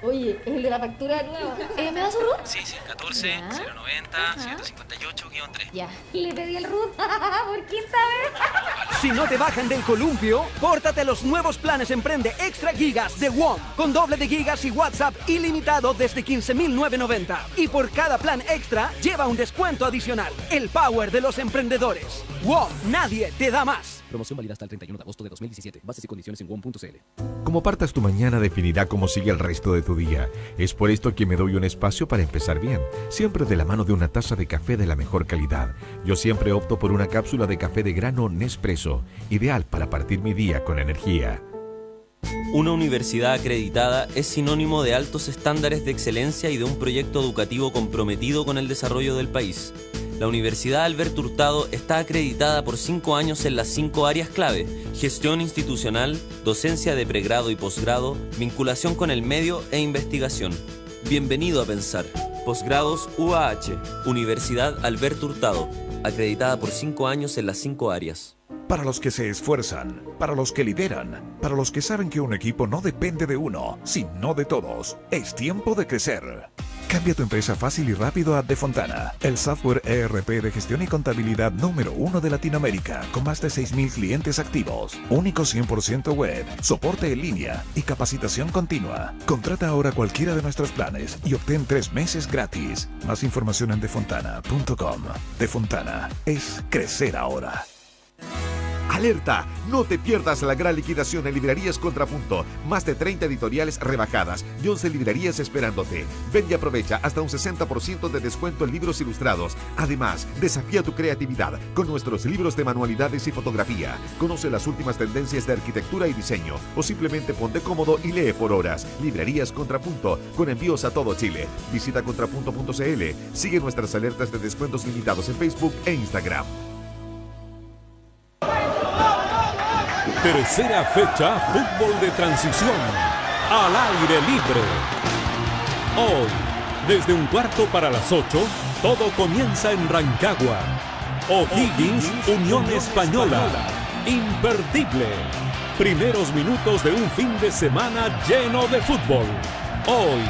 Oye, el de la factura nueva. ¿Me da su RUT? Sí, 14 Ya. 090 Ajá. 158-3. Ya, le pedí el RUT por quinta vez. Si no te bajan del columpio, pórtate a los nuevos planes Emprende Extra Gigas de WOM, con doble de gigas y WhatsApp ilimitado desde 15.990. Y por cada plan extra, lleva un descuento adicional. El power de los emprendedores. WOM, nadie te da más. Promoción válida hasta el 31 de agosto de 2017. Bases y condiciones en WOM.cl. Como partas tu mañana definirá cómo sigue el resto de tu día. Es por esto que me doy un espacio para empezar bien, siempre de la mano de una taza de café de la mejor calidad. Yo siempre opto por una cápsula de café de grano Nespresso, ideal para partir mi día con energía. Una universidad acreditada es sinónimo de altos estándares de excelencia y de un proyecto educativo comprometido con el desarrollo del país. La Universidad Alberto Hurtado está acreditada por 5 años en las 5 áreas clave: gestión institucional, docencia de pregrado y posgrado, vinculación con el medio e investigación. Bienvenido a pensar. Posgrados UAH, Universidad Alberto Hurtado, acreditada por 5 años en las 5 áreas. Para los que se esfuerzan, para los que lideran, para los que saben que un equipo no depende de uno, sino de todos, es tiempo de crecer. Cambia tu empresa fácil y rápido a Defontana, el software ERP de gestión y contabilidad número 1 de Latinoamérica, con más de 6.000 clientes activos, único 100% web, soporte en línea y capacitación continua. Contrata ahora cualquiera de nuestros planes y obtén 3 meses gratis. Más información en defontana.com. Defontana es crecer ahora. ¡Alerta! No te pierdas la gran liquidación en Librerías Contrapunto. Más de 30 editoriales rebajadas y 11 librerías esperándote. Ven y aprovecha hasta un 60% de descuento en libros ilustrados. Además, desafía tu creatividad con nuestros libros de manualidades y fotografía. Conoce las últimas tendencias de arquitectura y diseño o simplemente ponte cómodo y lee por horas. Librerías Contrapunto, con envíos a todo Chile. Visita contrapunto.cl. Sigue nuestras alertas de descuentos limitados en Facebook e Instagram. Tercera fecha, fútbol de transición, al aire libre. Hoy, desde 7:15 p.m, todo comienza en Rancagua. O'Higgins, Unión Española, imperdible. Primeros minutos de un fin de semana lleno de fútbol. Hoy,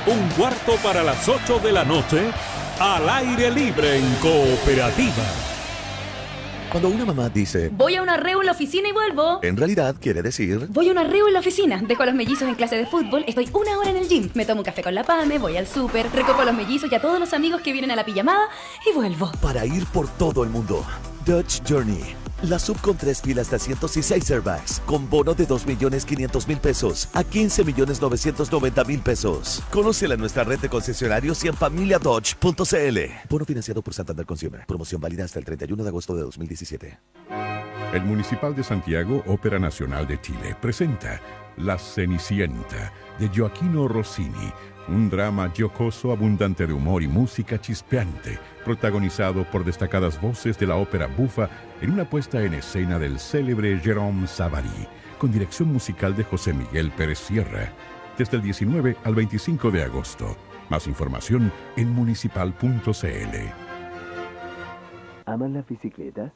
7:15 p.m, al aire libre en Cooperativa. Cuando una mamá dice voy a un arreo en la oficina y vuelvo, en realidad quiere decir voy a un arreo en la oficina, dejo a los mellizos en clase de fútbol, estoy 1 hora en el gym, me tomo un café con la Pame, voy al súper, recojo a los mellizos y a todos los amigos que vienen a la pijamada y vuelvo. Para ir por todo el mundo. Dutch Journey. La sub con 3 filas de asientos y 6 airbags, con bono de 2.500.000 pesos a 15.990.000 pesos. Conócela en nuestra red de concesionarios y en familiadodge.cl. Bono financiado por Santander Consumer. Promoción válida hasta el 31 de agosto de 2017. El Municipal de Santiago, Ópera Nacional de Chile, presenta La Cenicienta, de Gioachino Rossini, un drama jocoso abundante de humor y música chispeante, protagonizado por destacadas voces de la ópera bufa en una puesta en escena del célebre Jérôme Savary, con dirección musical de José Miguel Pérez Sierra, desde el 19 al 25 de agosto. Más información en municipal.cl. ¿Amas las bicicletas?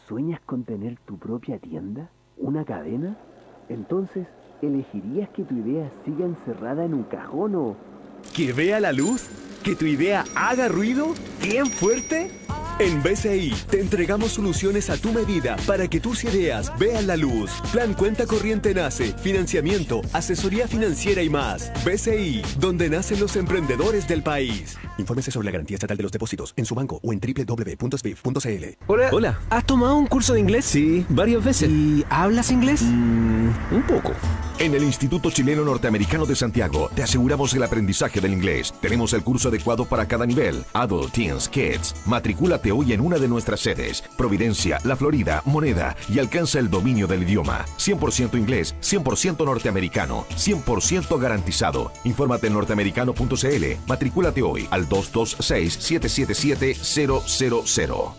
¿Sueñas con tener tu propia tienda? ¿Una cadena? Entonces, ¿elegirías que tu idea siga encerrada en un cajón o que vea la luz? ¿Que tu idea haga ruido? ¿Bien fuerte? En BCI te entregamos soluciones a tu medida para que tus ideas vean la luz. Plan cuenta corriente nace, financiamiento, asesoría financiera y más. BCI, donde nacen los emprendedores del país. Infórmese sobre la garantía estatal de los depósitos en su banco o en www.sbif.cl. Hola. ¿Has tomado un curso de inglés? Sí, varias veces. ¿Y hablas inglés? Un poco. En el Instituto Chileno Norteamericano de Santiago te aseguramos el aprendizaje del inglés. Tenemos el curso adecuado para cada nivel, Adult, Teens, Kids. Matricúlate hoy en una de nuestras sedes, Providencia, La Florida, Moneda, y alcanza el dominio del idioma. 100% inglés, 100% norteamericano, 100% garantizado. Infórmate en norteamericano.cl. Matricúlate hoy al 226-777-000.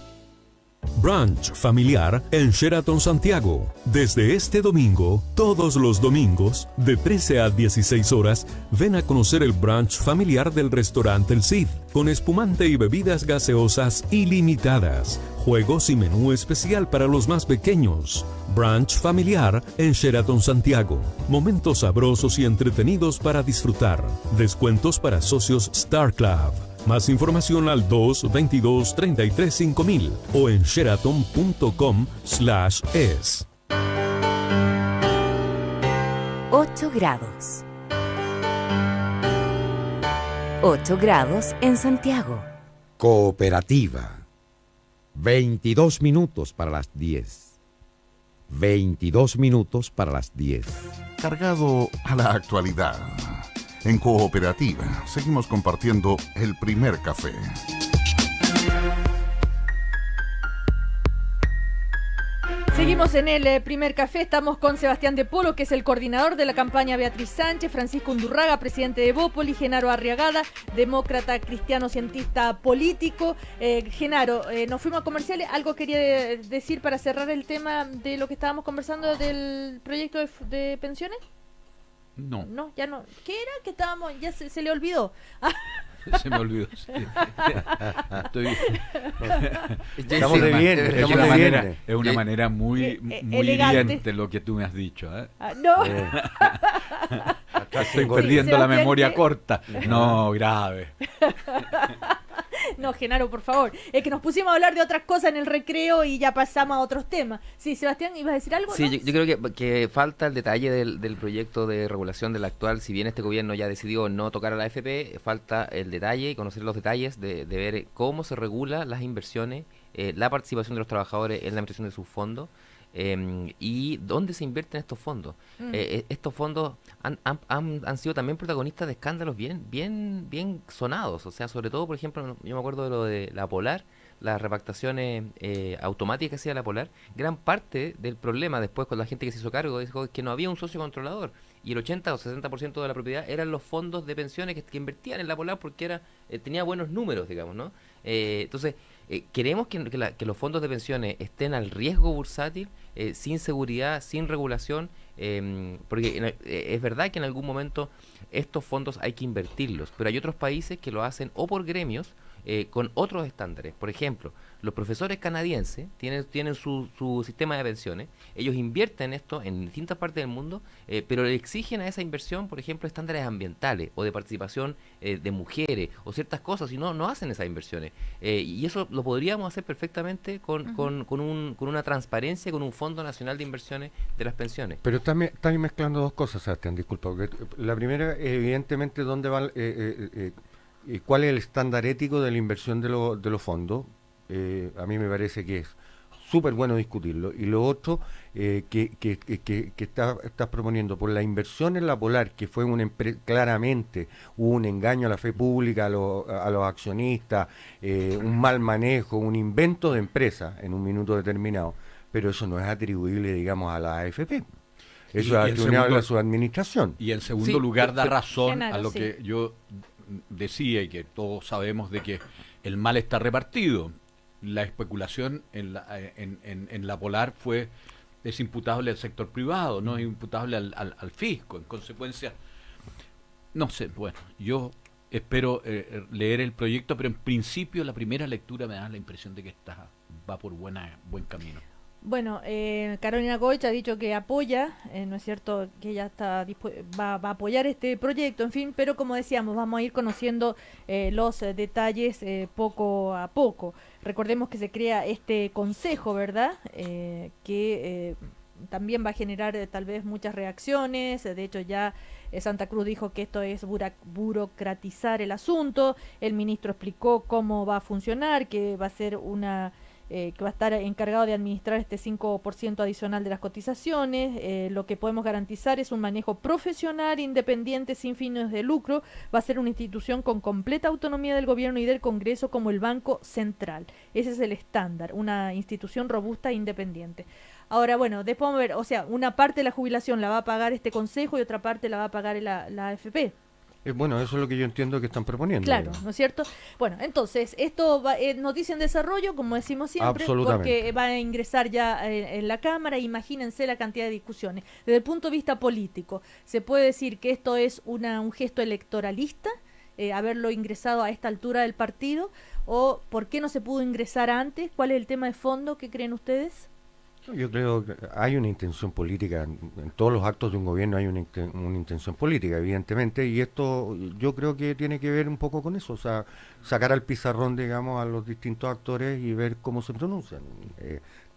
Brunch familiar en Sheraton Santiago. Desde este domingo, todos los domingos, de 13 a 16 horas, ven a conocer el brunch familiar del restaurante El Cid, con espumante y bebidas gaseosas ilimitadas, juegos y menú especial para los más pequeños. Brunch familiar en Sheraton Santiago. Momentos sabrosos y entretenidos para disfrutar. Descuentos para socios Star Club. Más información al 222-33-5000 o en sheraton.com/es. 8 grados. 8 grados en Santiago. Cooperativa. 22 minutos para las 10. 22 minutos para las 10. Cargado a la actualidad. En Cooperativa seguimos compartiendo el primer café. Seguimos en el primer café, estamos con Sebastián de Polo, que es el coordinador de la campaña Beatriz Sánchez, Francisco Undurraga, presidente de Bópoli, Genaro Arriagada, demócrata, cristiano, cientista político. Genaro, nos fuimos a comerciales, ¿algo quería decir para cerrar el tema de lo que estábamos conversando del proyecto de pensiones? No. No, ya no. ¿Qué era? Que estábamos, ya se le olvidó. Se me olvidó. Sí. Estamos de bien. Es una manera muy hiriente lo que tú me has dicho. No. Estoy perdiendo la memoria corta. No, grave. No, Genaro, por favor. Es que nos pusimos a hablar de otras cosas en el recreo y ya pasamos a otros temas. Sí, Sebastián, ¿ibas a decir algo? Sí, ¿no? yo creo que falta el detalle del proyecto de regulación del actual. Si bien este gobierno ya decidió no tocar a la AFP, falta el detalle, conocer los detalles de ver cómo se regula las inversiones, la participación de los trabajadores en la administración de sus fondos. Y dónde se invierten estos fondos. Estos fondos han sido también protagonistas de escándalos bien sonados. O sea, sobre todo, por ejemplo, yo me acuerdo de lo de la Polar, las repactaciones automáticas que hacía la Polar. Gran parte del problema después con la gente que se hizo cargo dijo que no había un socio controlador y el 80 o 60% de la propiedad eran los fondos de pensiones que invertían en la Polar porque tenía buenos números, digamos, ¿no? Entonces, queremos que los fondos de pensiones estén al riesgo bursátil, sin seguridad, sin regulación, porque es verdad que en algún momento estos fondos hay que invertirlos, pero hay otros países que lo hacen o por gremios, con otros estándares. Por ejemplo, los profesores canadienses tienen su sistema de pensiones, ellos invierten esto en distintas partes del mundo, pero le exigen a esa inversión, por ejemplo, estándares ambientales o de participación de mujeres o ciertas cosas, y no hacen esas inversiones. Y eso lo podríamos hacer perfectamente con una transparencia, con un Fondo Nacional de Inversiones de las Pensiones. Pero estás mezclando dos cosas, Sebastián, disculpa. Porque la primera, evidentemente, ¿dónde va cuál es el estándar ético de la inversión de los fondos? A mí me parece que es súper bueno discutirlo. Y lo otro, que estás proponiendo por la inversión en la Polar, que fue claramente hubo un engaño a la fe pública, a los accionistas, un mal manejo, un invento de empresa en un minuto determinado, pero eso no es atribuible, digamos, a la AFP. Eso es atribuible a su administración. Y en segundo lugar da razón a lo que yo decía, y que todos sabemos, de que el mal está repartido. La especulación en la Polar es imputable al sector privado, no es imputable al fisco. En consecuencia, no sé, bueno, yo espero leer el proyecto, pero en principio la primera lectura me da la impresión de que va por buen camino. Bueno, Carolina Goich ha dicho que apoya, ¿no es cierto?, que ella va a apoyar este proyecto, en fin, pero como decíamos, vamos a ir conociendo los detalles poco a poco. Recordemos que se crea este consejo, ¿verdad?, que también va a generar tal vez muchas reacciones. De hecho, ya Santa Cruz dijo que esto es burocratizar el asunto. El ministro explicó cómo va a funcionar, que va a ser que va a estar encargado de administrar este 5% adicional de las cotizaciones. Lo que podemos garantizar es un manejo profesional, independiente, sin fines de lucro. Va a ser una institución con completa autonomía del gobierno y del Congreso, como el Banco Central. Ese es el estándar, una institución robusta e independiente. Ahora, bueno, después vamos a ver, o sea, una parte de la jubilación la va a pagar este consejo y otra parte la va a pagar la AFP. Bueno, eso es lo que yo entiendo que están proponiendo. Claro, ¿no es cierto? Bueno, entonces, esto va, noticia en desarrollo, como decimos siempre, porque va a ingresar ya en la Cámara. Imagínense la cantidad de discusiones. Desde el punto de vista político, ¿se puede decir que esto es un gesto electoralista, haberlo ingresado a esta altura del partido? ¿O por qué no se pudo ingresar antes? ¿Cuál es el tema de fondo que creen ustedes? Yo creo que hay una intención política, en todos los actos de un gobierno hay una intención política, evidentemente, y esto yo creo que tiene que ver un poco con eso, o sea, sacar al pizarrón, digamos, a los distintos actores y ver cómo se pronuncian.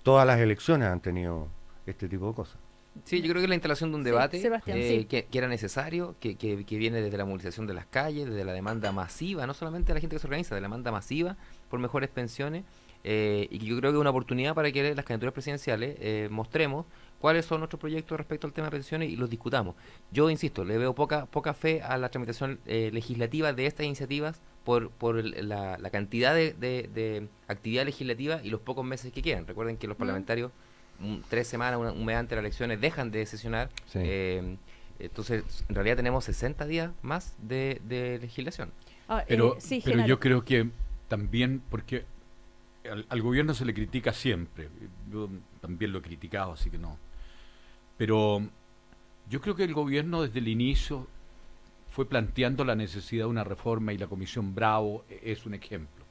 Todas las elecciones han tenido este tipo de cosas. Sí, yo creo que la instalación de un debate sí. que era necesario, que viene desde la movilización de las calles, desde la demanda masiva, no solamente de la gente que se organiza, de la demanda masiva por mejores pensiones. Y yo creo que es una oportunidad para que las candidaturas presidenciales mostremos cuáles son nuestros proyectos respecto al tema de pensiones y los discutamos. Yo insisto, le veo poca fe a la tramitación legislativa de estas iniciativas por la cantidad de actividad legislativa y los pocos meses que quedan. Recuerden que los parlamentarios 3 semanas, un mes antes de las elecciones dejan de sesionar. Sí. Entonces, en realidad tenemos 60 días más de legislación. Pero yo creo que también, porque al gobierno se le critica siempre, yo también lo he criticado, así que no, pero yo creo que el gobierno desde el inicio fue planteando la necesidad de una reforma y la Comisión Bravo es un ejemplo.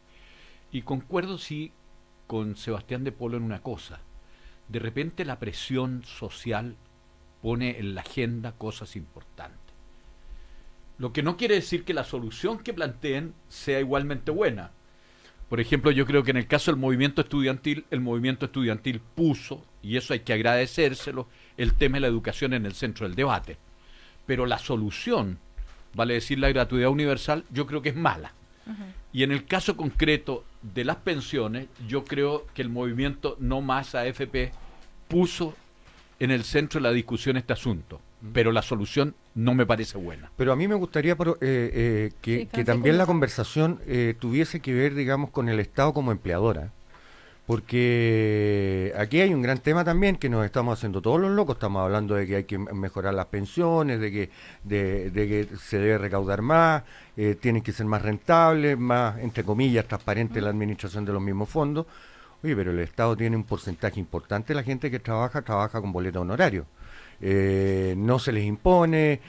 Y concuerdo sí con Sebastián de Polo en una cosa. De repente la presión social pone en la agenda cosas importantes. Lo que no quiere decir que la solución que planteen sea igualmente buena. Por ejemplo, yo creo que en el caso del movimiento estudiantil puso, y eso hay que agradecérselo, el tema de la educación en el centro del debate. Pero la solución, vale decir la gratuidad universal, yo creo que es mala. Y en el caso concreto de las pensiones, yo creo que el movimiento No Más AFP puso en el centro de la discusión este asunto, pero la solución no me parece buena. Pero a mí me gustaría que también la conversación tuviese que ver, digamos, con el Estado como empleadora, porque aquí hay un gran tema también que nos estamos haciendo todos los locos. Estamos hablando de que hay que mejorar las pensiones, de que se debe recaudar más, tienen que ser más rentables, más, entre comillas, transparente la administración de los mismos fondos. Oye, pero el Estado tiene un porcentaje importante de la gente que trabaja con boleta honorario. No se les impone,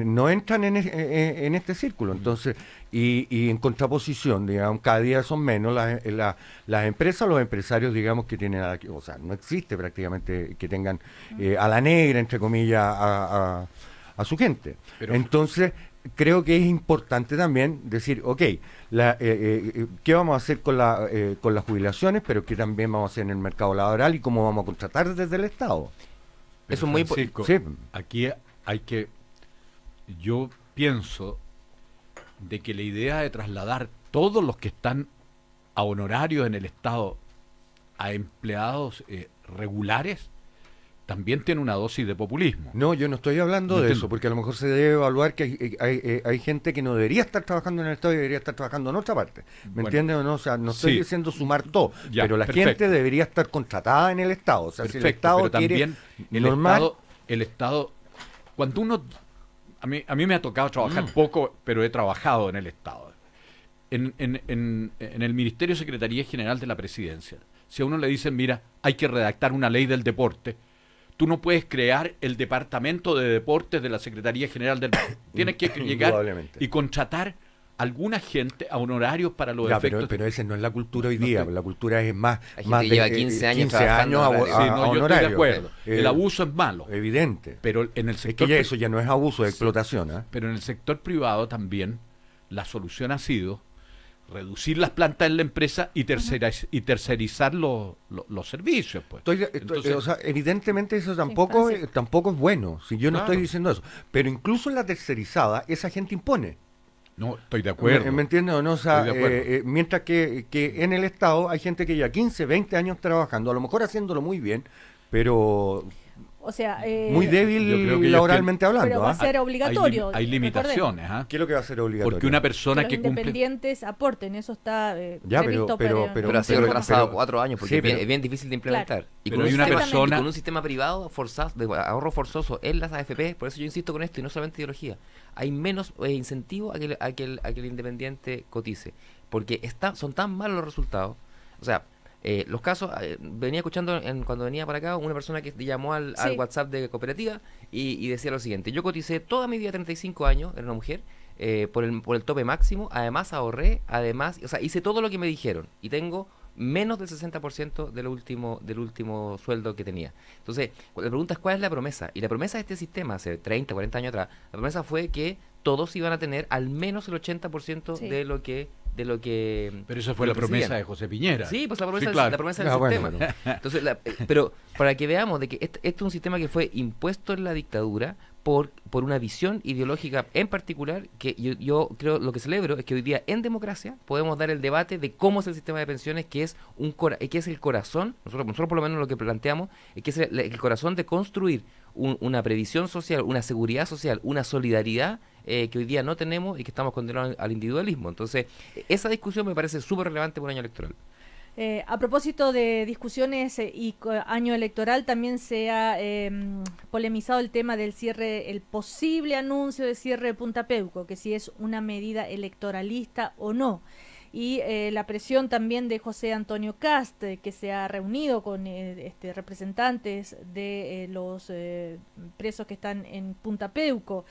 no entran en este círculo. Entonces, y en contraposición, digamos, cada día son menos las empresas, los empresarios, digamos, que tienen, o sea, no existe prácticamente que tengan a la negra, entre comillas, a su gente. Entonces, creo que es importante también decir, ok, ¿qué vamos a hacer con las jubilaciones, pero qué también vamos a hacer en el mercado laboral y cómo vamos a contratar desde el Estado? Eso es muy importante. Sí. Aquí hay que, yo pienso de que la idea de trasladar todos los que están a honorarios en el Estado a empleados regulares también tiene una dosis de populismo. No, yo no estoy hablando de eso, porque a lo mejor se debe evaluar que hay gente que no debería estar trabajando en el Estado y debería estar trabajando en otra parte. ¿Me entiendes o no? O sea, no estoy diciendo sumar todo, pero la gente debería estar contratada en el Estado. O sea, si el Estado quiere normal... El Estado, cuando uno... A mí me ha tocado trabajar poco, pero he trabajado en el Estado. En el Ministerio de Secretaría General de la Presidencia, si a uno le dicen, mira, hay que redactar una ley del deporte, tú no puedes crear el departamento de deportes de la Secretaría General del Deporte. Tienes que llegar y contratar alguna gente a honorarios para los efectos. Pero esa no es la cultura hoy día. La cultura es más de lleva 15 años a honorario. Yo estoy de acuerdo. El abuso es malo. Evidente. Pero en el sector... eso ya no es abuso, es explotación. Pero en el sector privado también la solución ha sido reducir las plantas en la empresa y tercerizar los servicios, pues. Entonces, o sea, evidentemente eso tampoco es bueno, si yo no estoy diciendo eso, pero incluso en la tercerizada esa gente impone. No, estoy de acuerdo. ¿Me entiendes o no? O sea, mientras que en el Estado hay gente que lleva 15, 20 años trabajando, a lo mejor haciéndolo muy bien, pero... O sea, muy débil laboralmente hablando. Pero va a ser obligatorio. Hay limitaciones. ¿Qué es lo que va a ser obligatorio? Porque una persona que cumple... Los independientes aporten, eso está previsto. Pero ha sido retrasado 4 años porque es bien difícil de implementar. Claro. Y con un sistema privado forzado, de ahorro forzoso en las AFP, por eso yo insisto con esto y no solamente ideología, hay menos incentivo a que el independiente cotice. Porque son tan malos los resultados. O sea, los casos, venía escuchando cuando venía para acá una persona que llamó al WhatsApp de cooperativa y decía lo siguiente: yo coticé toda mi vida, 35 años, era una mujer, por el tope máximo, además ahorré, o sea, hice todo lo que me dijeron y tengo menos del 60% del último sueldo que tenía. Entonces, la pregunta es: ¿cuál es la promesa? Y la promesa de este sistema, hace 30, 40 años atrás, la promesa fue que todos iban a tener al menos el 80% de lo que... Pero esa fue la promesa de José Piñera. Sí, pues la promesa del sistema. Bueno. Entonces, pero para que veamos de que este es un sistema que fue impuesto en la dictadura por una visión ideológica en particular, que yo creo, lo que celebro es que hoy día en democracia podemos dar el debate de cómo es el sistema de pensiones, que es el corazón, nosotros por lo menos lo que planteamos, es que es el corazón de construir una previsión social, una seguridad social, una solidaridad que hoy día no tenemos y que estamos condenados al individualismo. Entonces, esa discusión me parece súper relevante por un año electoral. A propósito de discusiones y año electoral, también se ha polemizado el tema del cierre, el posible anuncio de cierre de Punta Peuco, que si es una medida electoralista o no. Y la presión también de José Antonio Kast, que se ha reunido con representantes de los presos que están en Punta Peuco,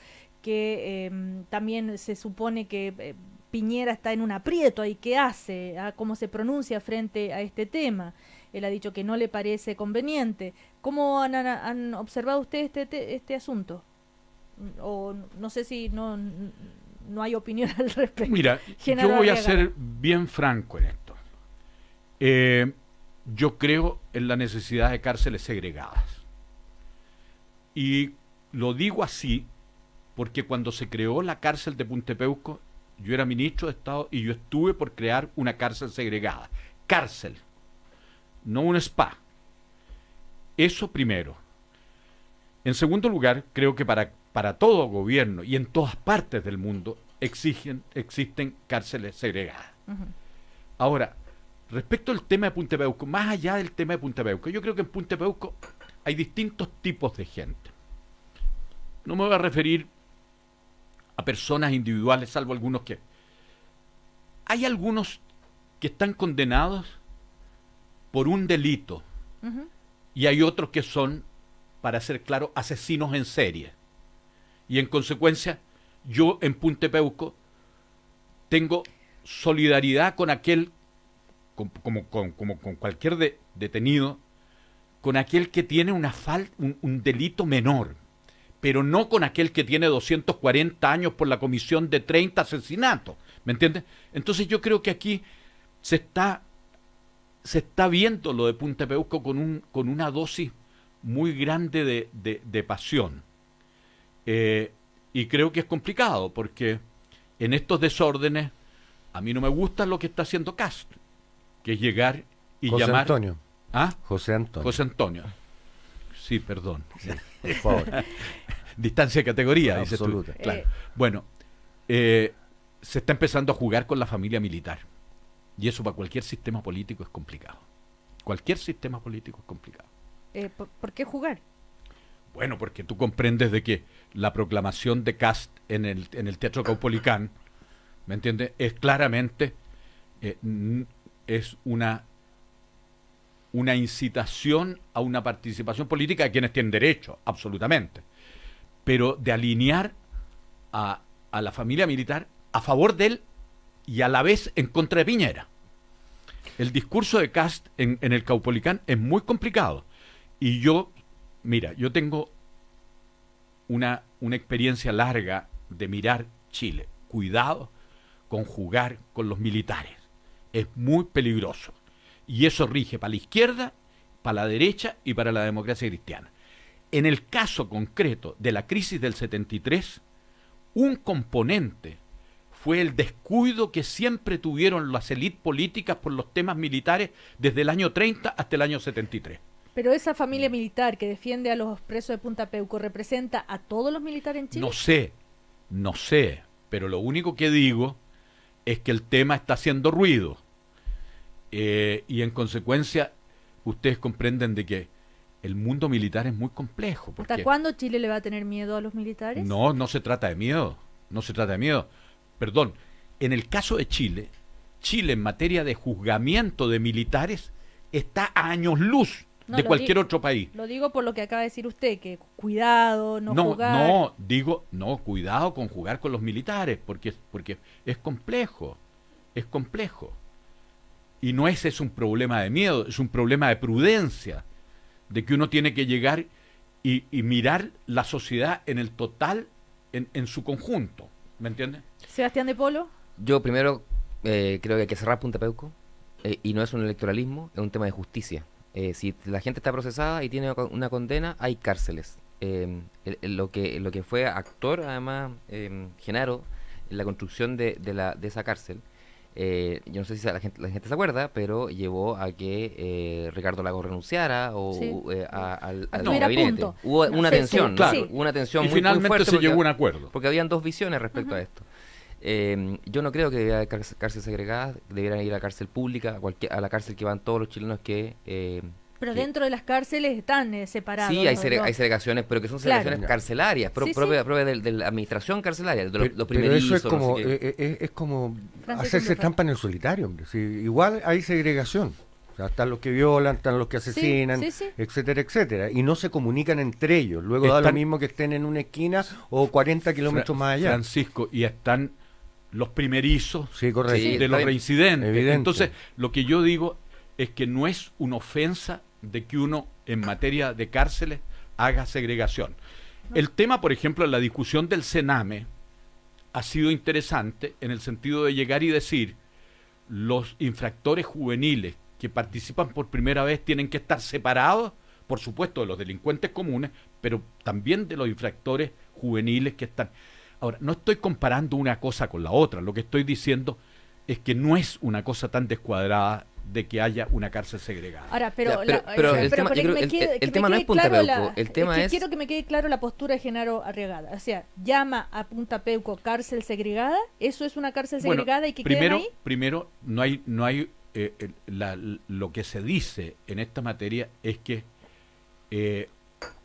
que también se supone que Piñera está en un aprieto ahí. ¿Qué hace? ¿Cómo se pronuncia frente a este tema? Él ha dicho que no le parece conveniente. ¿Cómo han observado ustedes este asunto? O no sé si no hay opinión al respecto. Mira, General yo voy a Arriaga. ser bien franco en esto. Yo creo en la necesidad de cárceles segregadas. Y lo digo así porque cuando se creó la cárcel de Puntepeuco, yo era ministro de Estado y yo estuve por crear una cárcel segregada. Cárcel, no un spa. Eso primero. En segundo lugar, creo que para todo gobierno y en todas partes del mundo existen cárceles segregadas. Ahora, respecto al tema de Puntepeuco, más allá del tema de Puntepeuco, yo creo que en Puntepeuco hay distintos tipos de gente. No me voy a referir a personas individuales, salvo algunos que... Hay algunos que están condenados por un delito y hay otros que son, para ser claro, asesinos en serie. Y en consecuencia, yo en Puntepeuco tengo solidaridad con aquel, como con cualquier detenido, con aquel que tiene un delito menor, pero no con aquel que tiene 240 años por la comisión de 30 asesinatos. ¿Me entiendes? Entonces yo creo que aquí se está viendo lo de Puntepeuco con una dosis muy grande de pasión. Y creo que es complicado, porque en estos desórdenes a mí no me gusta lo que está haciendo Kast, que es llegar y José llamar... Antonio. ¿Ah? José Antonio. José Antonio. Sí, perdón. Sí, por favor. Distancia de categoría, dices tú. Absoluta. Claro. Bueno, se está empezando a jugar con la familia militar. Y eso para cualquier sistema político es complicado. Cualquier sistema político es complicado. ¿Por qué jugar? Bueno, porque tú comprendes de que la proclamación de Kast en el Teatro Caupolicán, ¿me entiendes? Es claramente es una incitación a una participación política de quienes tienen derecho, absolutamente. Pero de alinear a la familia militar a favor de él y a la vez en contra de Piñera. El discurso de Kast en el Caupolicán es muy complicado. Y yo tengo una experiencia larga de mirar Chile. Cuidado con jugar con los militares. Es muy peligroso. Y eso rige para la izquierda, para la derecha y para la democracia cristiana. En el caso concreto de la crisis del 73, un componente fue el descuido que siempre tuvieron las élites políticas por los temas militares desde el año 30 hasta el año 73. Pero esa familia militar que defiende a los presos de Puntepeuco, ¿representa a todos los militares en Chile? No sé, pero lo único que digo es que el tema está haciendo ruido. Y en consecuencia, ustedes comprenden de que el mundo militar es muy complejo. ¿Hasta cuándo Chile le va a tener miedo a los militares? No se trata de miedo. No se trata de miedo. Perdón, en el caso de Chile en materia de juzgamiento de militares está a años luz de cualquier otro país. Lo digo por lo que acaba de decir usted, que cuidado, no jugar. Cuidado con jugar con los militares, porque es complejo. Y no ese es un problema de miedo, es un problema de prudencia, de que uno tiene que llegar y mirar la sociedad en el total, en su conjunto. ¿Me entiendes? Sebastián de Polo. Yo primero creo que hay que cerrar Puntepeuco, y no es un electoralismo, es un tema de justicia. Si la gente está procesada y tiene una condena, hay cárceles. Lo que fue actor, además, Genaro, en la construcción de esa cárcel, yo no sé si la gente se acuerda, pero llevó a que Ricardo Lagos renunciara al gabinete. Hubo una tensión, hubo una tensión y muy finalmente fuerte se llegó a un acuerdo. Porque habían dos visiones respecto a esto. Yo no creo que debiera haber cárceles segregadas, debieran ir a la cárcel pública, a la cárcel que van todos los chilenos Pero dentro de las cárceles están separados. Sí, hay segregaciones, pero que son segregaciones carcelarias, propias de la administración carcelaria, de los primerizos. Pero eso es como hacerse trampa en el solitario, hombre. Sí, igual hay segregación. sea, están los que violan, están los que asesinan, Sí, sí, sí. etcétera, etcétera. Y no se comunican entre ellos. Luego da lo mismo que estén en una esquina o 40 kilómetros más allá. Francisco, y están los primerizos correcto. de los reincidentes. Evidente. Entonces, lo que yo digo es que no es una ofensa de que uno, en materia de cárceles, haga segregación. El tema, por ejemplo, en la discusión del Sename ha sido interesante en el sentido de llegar y decir: los infractores juveniles que participan por primera vez tienen que estar separados, por supuesto, de los delincuentes comunes, pero también de los infractores juveniles que están. Ahora, no estoy comparando una cosa con la otra, lo que estoy diciendo es que no es una cosa tan descuadrada de que haya una cárcel segregada. Ahora, el tema no es Punta Peuco, el tema es... Quiero que me quede claro la postura de Genaro Arriagada. O sea, llama a Punta Peuco cárcel segregada. ¿Eso es una cárcel segregada y que queden ahí? Primero, no hay lo que se dice en esta materia es que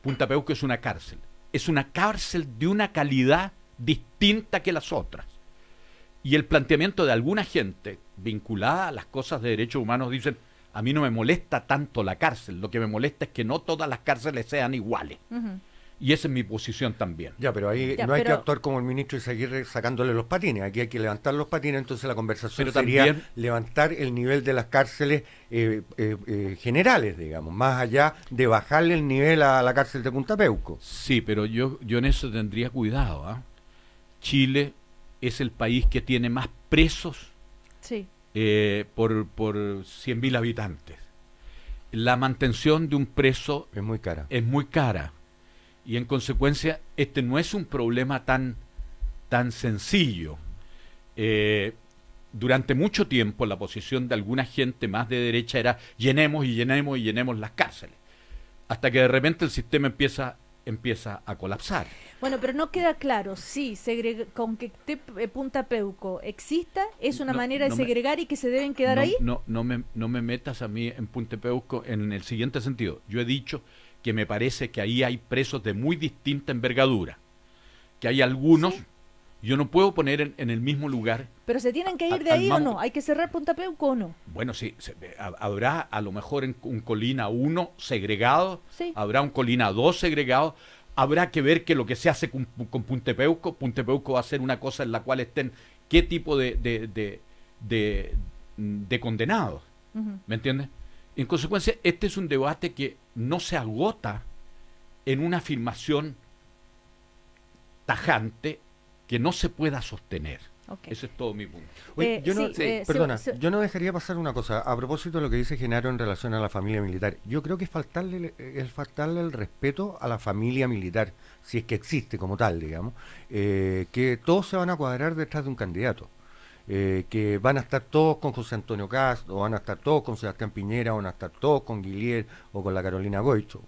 Punta Peuco es una cárcel. Es una cárcel de una calidad distinta que las otras. Y el planteamiento de alguna gente vinculada a las cosas de derechos humanos dicen: a mí no me molesta tanto la cárcel, lo que me molesta es que no todas las cárceles sean iguales. Y esa es mi posición también. Pero ahí no hay que actuar como el ministro y seguir sacándole los patines. Aquí hay que levantar los patines. Entonces la conversación sería también levantar el nivel de las cárceles generales, digamos, más allá de bajarle el nivel a la cárcel de Punta Peuco. Sí, pero yo en eso tendría cuidado, ¿eh? Chile es el país que tiene más presos por 100.000 habitantes. La mantención de un preso es muy cara. Y en consecuencia, este no es un problema tan sencillo. Durante mucho tiempo la posición de alguna gente más de derecha era: llenemos las cárceles. Hasta que de repente el sistema empieza a colapsar. Bueno, pero no queda claro si con que Punta Peuco exista es una manera de segregar y que se deben quedar ahí. No me metas a mí en Punta Peuco en el siguiente sentido. Yo he dicho que me parece que ahí hay presos de muy distinta envergadura, que hay algunos, yo no puedo poner en el mismo lugar. Pero se tienen que ir de ahí o no, hay que cerrar Punta Peuco o no. Bueno, sí, habrá a lo mejor un Colina 1 segregado, habrá un Colina 2 segregado. Habrá que ver que lo que se hace con Punta Peuco va a ser una cosa en la cual estén qué tipo de condenados. ¿Me entiendes? En consecuencia, este es un debate que no se agota en una afirmación tajante que no se pueda sostener. Ese es todo mi punto. Oye, yo no dejaría pasar una cosa a propósito de lo que dice Genaro en relación a la familia militar. Yo creo que es faltarle el respeto a la familia militar, si es que existe como tal, digamos, que todos se van a cuadrar detrás de un candidato, que van a estar todos con José Antonio Kast, o van a estar todos con Sebastián Piñera, o van a estar todos con Guillier o con la Carolina Goicho.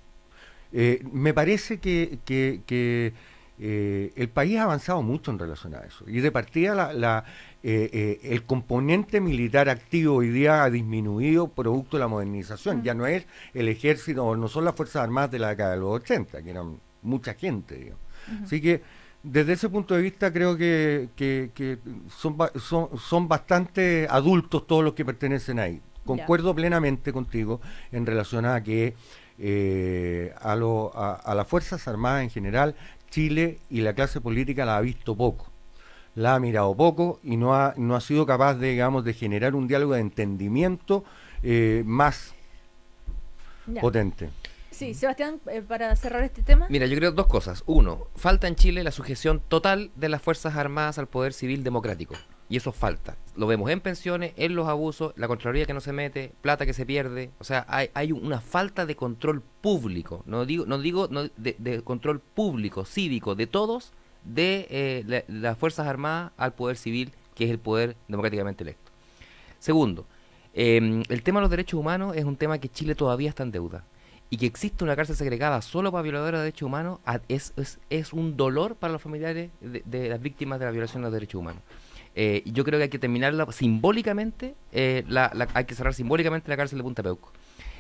Me parece que el país ha avanzado mucho en relación a eso, y de partida el componente militar activo hoy día ha disminuido producto de la modernización. Ya no es el ejército, no son las Fuerzas Armadas de la década de los 80, que eran mucha gente, digamos. Así que desde ese punto de vista creo que son bastante adultos todos los que pertenecen ahí. Concuerdo plenamente contigo en relación a que a las Fuerzas Armadas en general Chile y la clase política la ha visto poco, la ha mirado poco y no ha sido capaz de, digamos, de generar un diálogo de entendimiento más potente. Sí, Sebastián, para cerrar este tema. Mira, yo creo dos cosas. Uno, falta en Chile la sujeción total de las Fuerzas Armadas al poder civil democrático. Y eso falta. Lo vemos en pensiones, en los abusos, la Contraloría que no se mete, plata que se pierde. O sea, hay una falta de control público, de control público, cívico, de todos, de las Fuerzas Armadas al poder civil, que es el poder democráticamente electo. Segundo, el tema de los derechos humanos es un tema que Chile todavía está en deuda. Y que existe una cárcel segregada solo para violadores de derechos humanos es un dolor para los familiares de las víctimas de la violación de los derechos humanos. Yo creo que hay que terminarla simbólicamente, hay que cerrar simbólicamente la cárcel de Punta Peuco.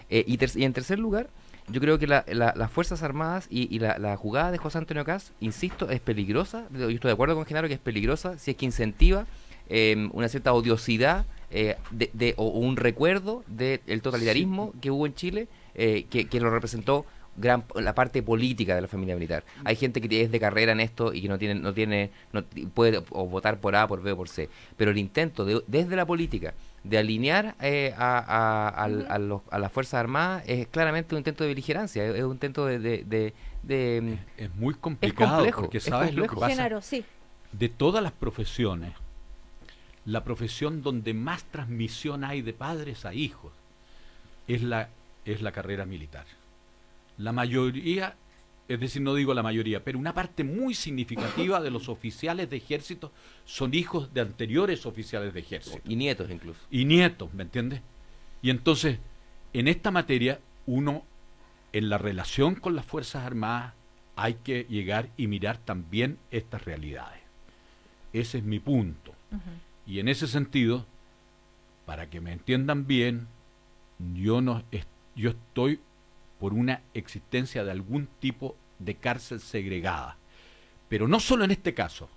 Y en tercer lugar, yo creo que las Fuerzas Armadas y la jugada de José Antonio Kast, insisto, es peligrosa. Yo estoy de acuerdo con Genaro que es peligrosa si es que incentiva una cierta odiosidad o un recuerdo del totalitarismo que hubo en Chile, que lo representó la parte política de la familia militar. Hay gente que es de carrera en esto y que no puede o votar por A, por B o por C, pero el intento desde la política de alinear a las Fuerzas Armadas es claramente un intento de beligerancia, es un intento de es muy complicado, porque sabes lo que pasa. Genaro, sí. De todas las profesiones, la profesión donde más transmisión hay de padres a hijos es la carrera militar. La mayoría, es decir, no digo la mayoría, pero una parte muy significativa de los oficiales de ejército son hijos de anteriores oficiales de ejército. Y nietos incluso. Y nietos, ¿me entiendes? Y entonces, en esta materia, uno, en la relación con las Fuerzas Armadas, hay que llegar y mirar también estas realidades. Ese es mi punto. Y en ese sentido, para que me entiendan bien, yo estoy por una existencia de algún tipo de cárcel segregada. Pero no solo en este caso,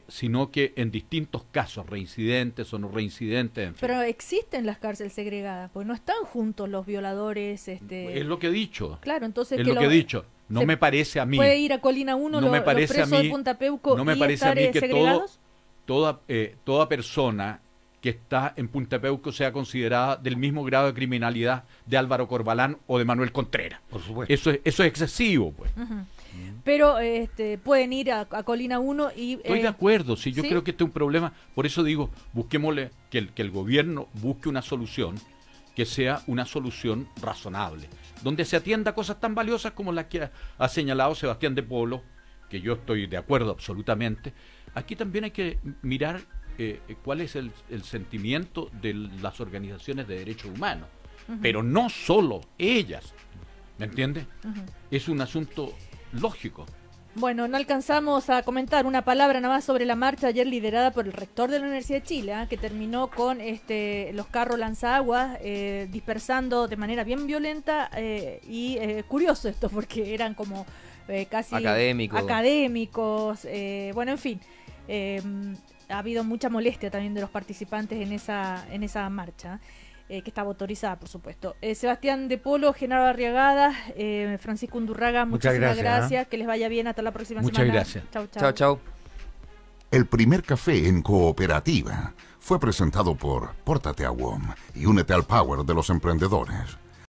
sino que en distintos casos, reincidentes o no reincidentes, en fin. Pero existen las cárceles segregadas, pues no están juntos los violadores. Es lo que he dicho. Claro, entonces es lo que he dicho. No me parece a mí. Puede ir a Colina 1 no los presos de Punta Peuco no me parece a mí que segregados. toda persona que está en Punta Peuco sea considerada del mismo grado de criminalidad de Álvaro Corbalán o de Manuel Contreras. Por supuesto. Eso es excesivo, pues. Pero pueden ir a Colina 1 y... Estoy de acuerdo, sí, yo ¿sí? creo que este es un problema. Por eso digo, busquémosle que el gobierno busque una solución que sea una solución razonable, donde se atienda a cosas tan valiosas como las que ha señalado Sebastián de Polo, que yo estoy de acuerdo absolutamente. Aquí también hay que mirar cuál es el sentimiento de las organizaciones de derechos humanos, pero no solo ellas, ¿me entiendes? Es un asunto lógico. Bueno, no alcanzamos a comentar una palabra nada más sobre la marcha ayer liderada por el rector de la Universidad de Chile, que terminó con los carros lanzaguas dispersando de manera bien violenta y curioso esto porque eran como casi académicos, bueno, en fin, ha habido mucha molestia también de los participantes en esa marcha. Que estaba autorizada, por supuesto. Sebastián de Polo, Genaro Arriagada, Francisco Undurraga, muchísimas gracias. Que les vaya bien hasta la próxima semana. Muchas gracias. Chau, chau. Chao, chao. El primer café en Cooperativa fue presentado por Pórtate a WOM y únete al power de los emprendedores.